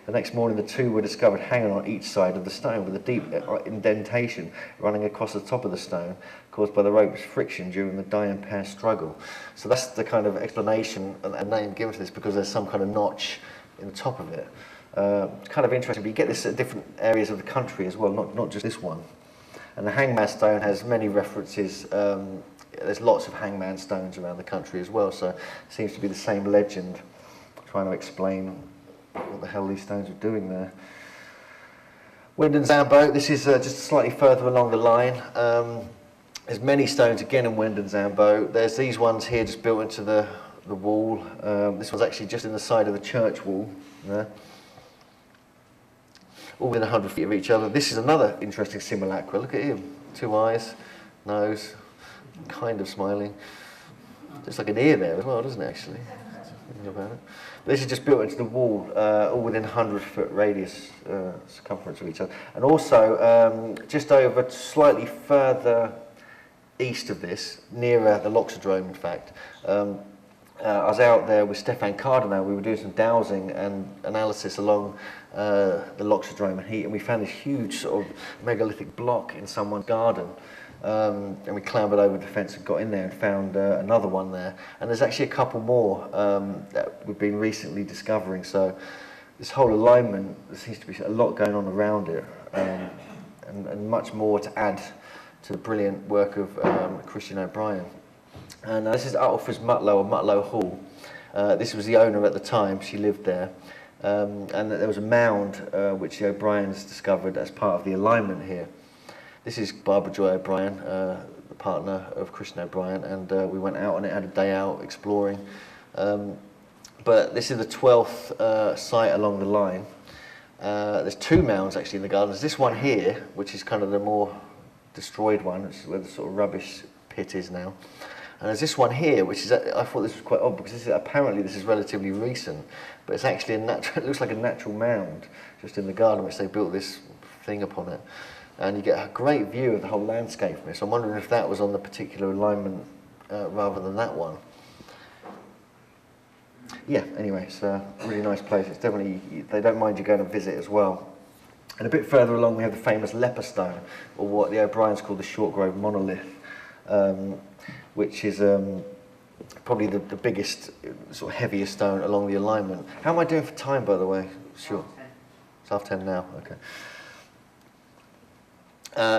Speaker 1: The next morning, the two were discovered hanging on each side of the stone with a deep indentation running across the top of the stone, caused by the rope's friction during the die and pair struggle. So that's the kind of explanation and name given to this, because there's some kind of notch in the top of it. It's kind of interesting, but you get this at different areas of the country as well, not just this one. And the hangman stone has many references. There's lots of hangman stones around the country as well, so it seems to be the same legend, trying to explain what the hell these stones are doing there. Wendon Zambo, this is just slightly further along the line. There's many stones again in Wendon Zambo. There's these ones here just built into the wall. This one's actually just in the side of the church wall there. All within 100 feet of each other. This is another interesting simulacra. Look at him. 2 eyes, nose, kind of smiling. Just like an ear there as well, doesn't it, actually? Thinking about it. But this is just built into the wall, all within 100-foot radius circumference of each other. And also, just over, slightly further east of this, nearer the loxodrome, in fact, I was out there with Stefan Cardinal. We were doing some dowsing and analysis along the loxodrome and heat, and we found this huge sort of megalithic block in someone's garden. And we clambered over the fence and got in there and found another one there. And there's actually a couple more that we've been recently discovering. So this whole alignment, there seems to be a lot going on around it, and much more to add to the brilliant work of Christian O'Brien. And this is Uttleford's Mutlow, or Mutlow Hall. This was the owner at the time, she lived there. And there was a mound which the O'Briens discovered as part of the alignment here. This is Barbara Joy O'Brien, the partner of Christian O'Brien, and we went out on it, had a day out exploring. But this is the 12th site along the line. There's 2 mounds actually in the garden. There's this one here, which is kind of the more destroyed one, which is where the sort of rubbish pit is now. And there's this one here, which is, I thought this was quite odd, because apparently this is relatively recent, but it's actually it looks like a natural mound just in the garden, which they built this thing upon it. And you get a great view of the whole landscape from it. So I'm wondering if that was on the particular alignment rather than that one. Yeah, anyway, it's a really nice place. It's definitely, they don't mind you going to visit as well. And a bit further along we have the famous leper stone, or what the O'Briens call the Short Grove monolith, which is probably the biggest, sort of heaviest stone along the alignment. How am I doing for time, by the way? Sure. It's 10:30 now, okay.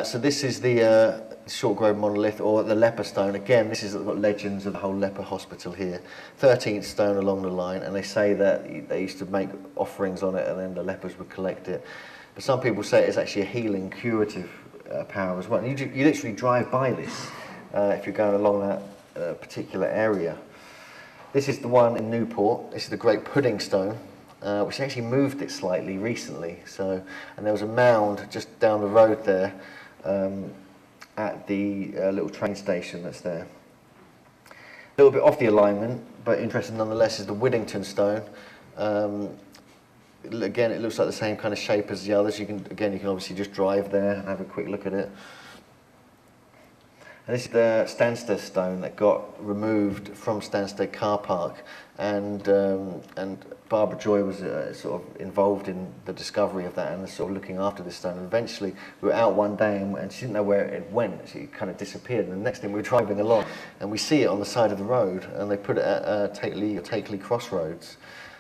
Speaker 1: So this is the Short Grove monolith, or the leper stone. Again, this has got legends of the whole leper hospital here. 13th stone along the line, and they say that they used to make offerings on it and then the lepers would collect it. But some people say it's actually a healing, curative power as well. And you literally drive by this if you're going along that particular area. This is the one in Newport. This is the Great Pudding Stone, which actually moved it slightly recently. So, and there was a mound just down the road there at the little train station that's there. A little bit off the alignment, but interesting nonetheless, is the Whittington Stone. Again, it looks like the same kind of shape as the others. You can obviously just drive there and have a quick look at it. And this is the Stansted Stone that got removed from Stansted car park, and Barbara Joy was sort of involved in the discovery of that and sort of looking after this stone. And eventually, we were out one day and she didn't know where it went. It kind of disappeared. And the next thing, we were driving along and we see it on the side of the road, and they put it at Takeley Crossroads.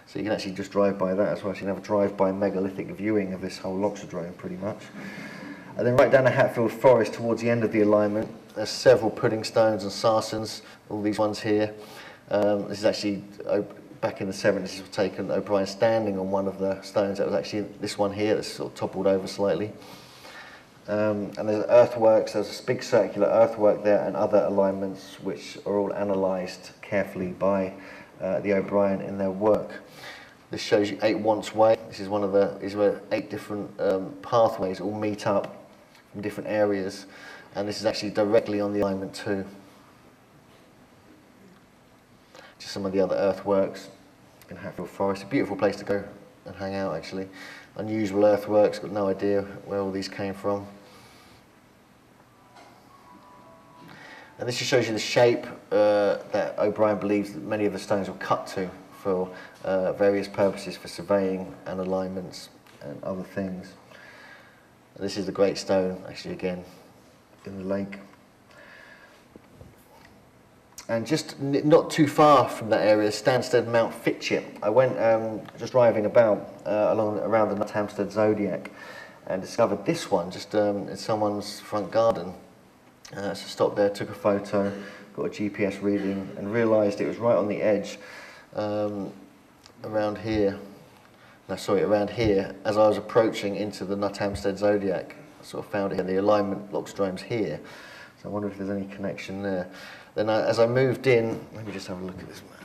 Speaker 1: So you can actually just drive by that as well. So you can have a drive-by megalithic viewing of this whole loxodrome, pretty much. And then right down the Hatfield Forest, towards the end of the alignment, there's several pudding stones and sarsens, all these ones here. This is actually, back in the 70s, this was taken, O'Brien standing on one of the stones. That was actually this one here that's sort of toppled over slightly. And there's earthworks, there's a big circular earthwork there, and other alignments which are all analysed carefully by the O'Brien in their work. This shows you 8 Wants Way. This is one of the, is where 8 different pathways all meet up from different areas, and this is actually directly on the alignment too. Just some of the other earthworks in Hatfield Forest. A beautiful place to go and hang out, actually. Unusual earthworks, got no idea where all these came from. And this just shows you the shape that O'Brien believes that many of the stones were cut to for various purposes, for surveying and alignments and other things. And this is the Great Stone, actually, again, in the lake. And just not too far from that area, Stansted Mount Fitchett. I went just driving about around the Nuthamstead Zodiac, and discovered this one just in someone's front garden. So stopped there, took a photo, got a GPS reading, and realised it was right on the edge around here. No, sorry, around here. As I was approaching into the Nuthamstead Zodiac, I sort of found it in the alignment loxodrome's here. So I wonder if there's any connection there. Then as I moved in, let me just have a look at this map.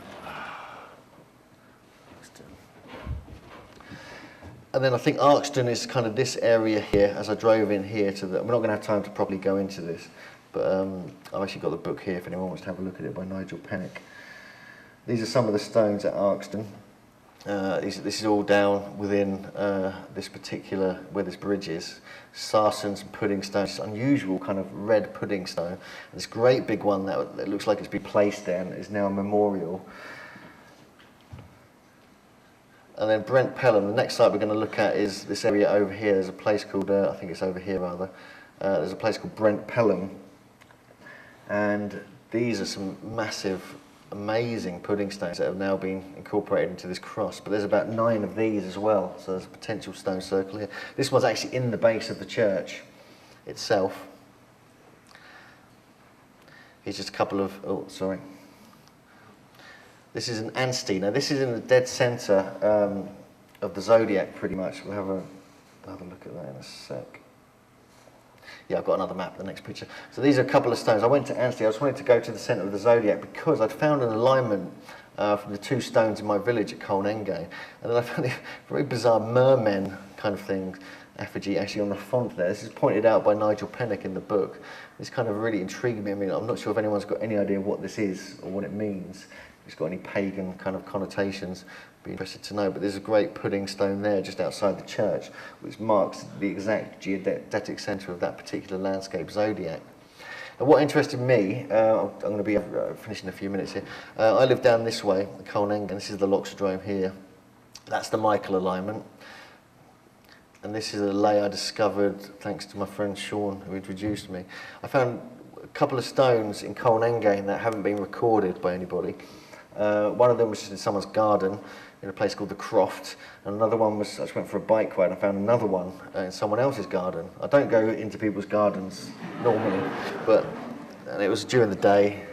Speaker 1: And then I think Arxton is kind of this area here, as I drove in here to the... We're not going to have time to properly go into this, but I've actually got the book here if anyone wants to have a look at it, by Nigel Pennick. These are some of the stones at Arxton. This is all down within this particular, where this bridge is. Sarsens and pudding stones, this unusual kind of red pudding stone. And this great big one that looks like it's been placed there and is now a memorial. And then Brent Pelham, the next site we're going to look at is this area over here. There's a place called, I think it's over here rather, there's a place called Brent Pelham. And these are some massive, amazing pudding stones that have now been incorporated into this cross. But there's about 9 of these as well, so there's a potential stone circle here. This one's actually in the base of the church itself. Here's just a couple of, oh, sorry. This is an Anstey. Now this is in the dead centre of the Zodiac pretty much. We'll have a look at that in a sec. Yeah, I've got another map, the next picture. So these are a couple of stones. I went to Anstey. I just wanted to go to the centre of the Zodiac because I'd found an alignment from the 2 stones in my village at Colnengay. And then I found a very bizarre mermen kind of thing, effigy actually on the font there. This is pointed out by Nigel Pennick in the book. This kind of really intrigued me. I mean, I'm not sure if anyone's got any idea what this is or what it means. If it's got any pagan kind of connotations, I'd be interested to know. But there's a great pudding stone there just outside the church, which marks the exact geodetic centre of that particular landscape zodiac. And what interested me, I'm going to be finishing in a few minutes here. I live down this way, Colnengay, and this is the loxodrome here. That's the Michael alignment. And this is a lay I discovered thanks to my friend Sean, who introduced me. I found a couple of stones in Colnengay that haven't been recorded by anybody. One of them was just in someone's garden in a place called the Croft, and another one was, I just went for a bike ride and I found another one in someone else's garden. I don't go into people's gardens normally, and it was during the day.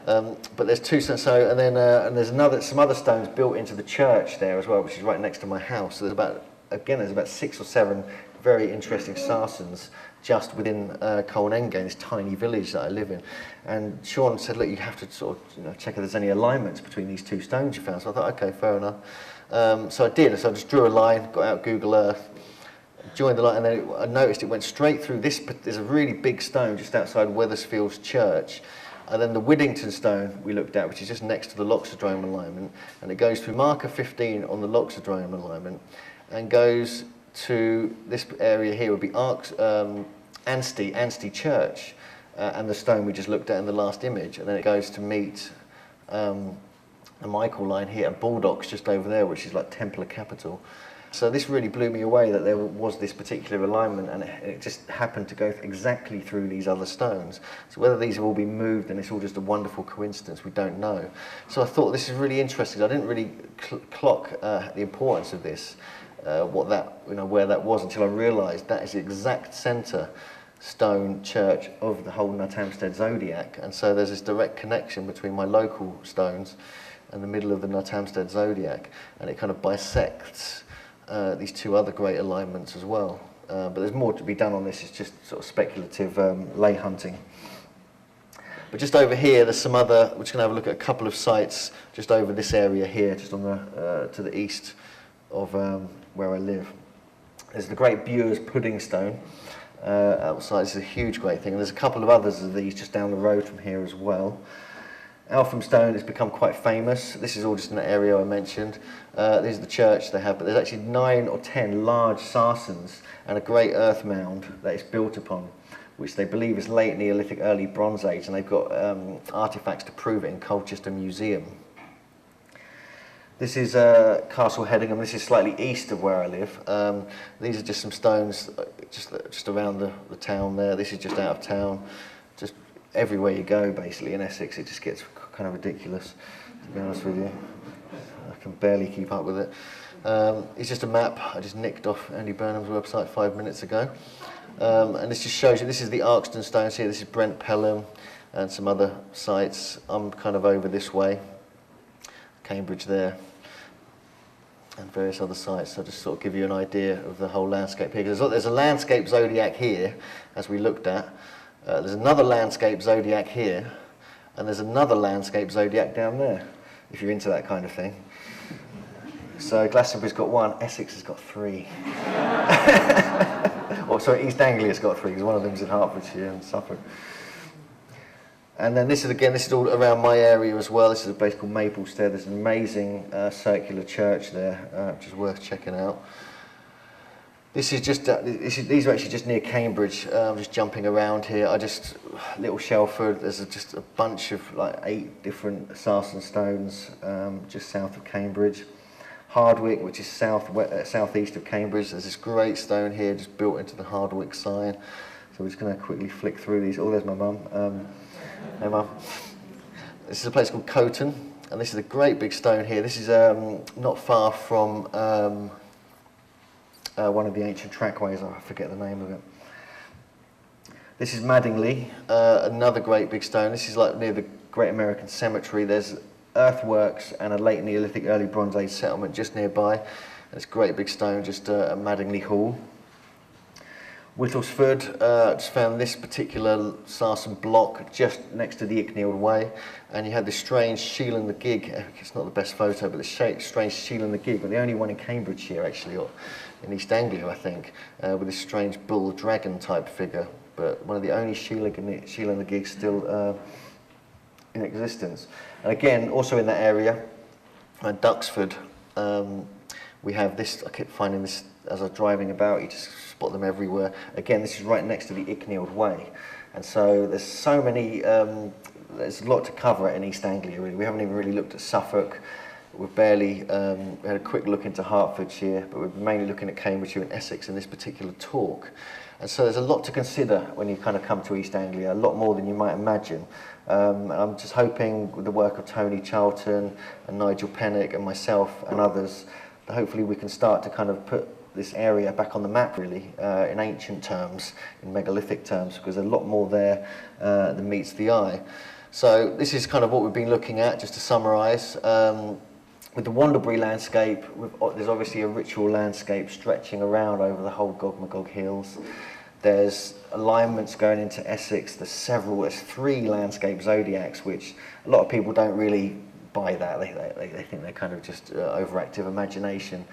Speaker 1: But there's 2, so and then and there's some other stones built into the church there as well, which is right next to my house. So there's about 6 or 7 very interesting Sarsens just within Colnengay, this tiny village that I live in. And Sean said, look, you have to sort of check if there's any alignments between these 2 stones you found. So I thought, okay, fair enough. So I did. So I just drew a line, got out Google Earth, joined the line, and then I noticed it went straight through this. There's a really big stone just outside Wethersfield's church. And then the Widdington stone we looked at, which is just next to the loxodrome alignment, and it goes through marker 15 on the loxodrome alignment, and goes to this area here would be Anstey Church, and the stone we just looked at in the last image, and then it goes to meet the Michael line here at Baldock's just over there, which is like Templar capital. So this really blew me away that there was this particular alignment, and it just happened to go exactly through these other stones. So whether these have all been moved and it's all just a wonderful coincidence, we don't know. So I thought this is really interesting. I didn't really clock the importance of this, where that was, until I realised that is the exact centre stone church of the whole Nuthamstead Zodiac. And so there's this direct connection between my local stones and the middle of the Nuthamstead Zodiac, and it kind of bisects these 2 other great alignments as well. But there's more to be done on this. It's just sort of speculative lay hunting. But just over here, there's some other, we're just going to have a look at a couple of sites just over this area here, just on the to the east of where I live. There's the Great Bewer's Pudding Stone outside. This is a huge great thing. And there's a couple of others of these just down the road from here as well. Elphinstone has become quite famous. This is all just in the area I mentioned. This is the church they have, but there's actually 9 or 10 large Sarsens and a great earth mound that is built upon, which they believe is late Neolithic, early Bronze Age, and they've got artefacts to prove it in Colchester Museum. This is Castle Headingham. This is slightly east of where I live. These are just some stones just around the town there. This is just out of town. Just everywhere you go, basically, in Essex, it just gets kind of ridiculous, to be honest with you. I can barely keep up with it. It's just a map I just nicked off Andy Burnham's website 5 minutes ago. And this just shows you, this is the Arkston stones here, this is Brent Pelham and some other sites. I'm kind of over this way, Cambridge there, and various other sites. So just sort of give you an idea of the whole landscape here. Because there's a landscape zodiac here, as we looked at. There's another landscape zodiac here, and there's another landscape zodiac down there, if you're into that kind of thing. So Glastonbury's got 1, Essex has got 3. Or sorry, East Anglia's got 3, because one of them's in Hertfordshire and Suffolk. And then this is all around my area as well. This is a place called Maplestead. There's an amazing circular church there, which is worth checking out. This is just, these are actually just near Cambridge. I'm just jumping around here. Little Shelford, there's just a bunch of like 8 different sarsen stones just south of Cambridge. Hardwick, which is southeast of Cambridge, there's this great stone here just built into the Hardwick sign. So we're just going to quickly flick through these. Oh, there's my mum. Hey mum. This is a place called Coton, and this is a great big stone here. This is not far from one of the ancient trackways. I forget the name of it. This is Madingley, another great big stone. This is like near the Great American Cemetery. There's earthworks and a late Neolithic, early Bronze Age settlement just nearby. And it's a great big stone just at Madingley Hall. Whittlesford, just found this particular sarsen block just next to the Icknield Way, and you had this strange shield and the gig. It's not the best photo, but the strange shield and the gig, but the only one in Cambridgeshire actually, or in East Anglia I think, with this strange bull dragon type figure, but one of the only shield and the gigs still in existence. And again, also in that area, Duxford, we have this. I kept finding this as I was driving about. You just spot them everywhere. Again, this is right next to the Icknield Way, and so there's so many. There's a lot to cover in East Anglia. Really, we haven't even really looked at Suffolk. We've barely we had a quick look into Hertfordshire, but we're mainly looking at Cambridgeshire and Essex in this particular talk. And so there's a lot to consider when you kind of come to East Anglia, a lot more than you might imagine. And I'm just hoping with the work of Tony Charlton and Nigel Pennick and myself and others, that hopefully we can start to kind of put this area back on the map really, in ancient terms, in megalithic terms, because there's a lot more there than meets the eye. So this is kind of what we've been looking at, just to summarise. With the Wandlebury landscape, there's obviously a ritual landscape stretching around over the whole Gog Magog Hills. There's alignments going into Essex. There's 3 landscape zodiacs, which a lot of people don't really buy that. They think they're kind of just overactive imagination.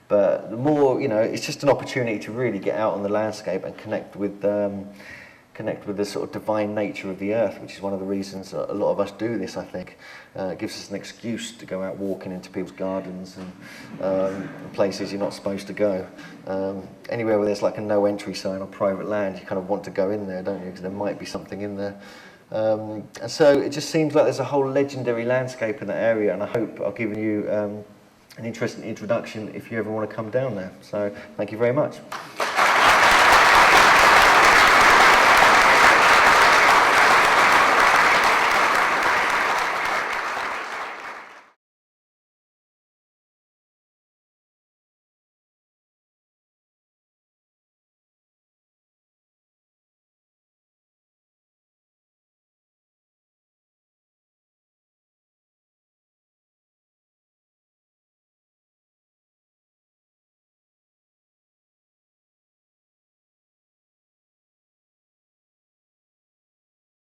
Speaker 1: But the more, it's just an opportunity to really get out on the landscape and connect with the sort of divine nature of the earth, which is one of the reasons a lot of us do this, I think. It gives us an excuse to go out walking into people's gardens and places you're not supposed to go. Anywhere where there's like a no entry sign on private land, you kind of want to go in there, don't you? Because there might be something in there. And so it just seems like there's a whole legendary landscape in that area, and I hope I've given you an interesting introduction if you ever want to come down there. So thank you very much.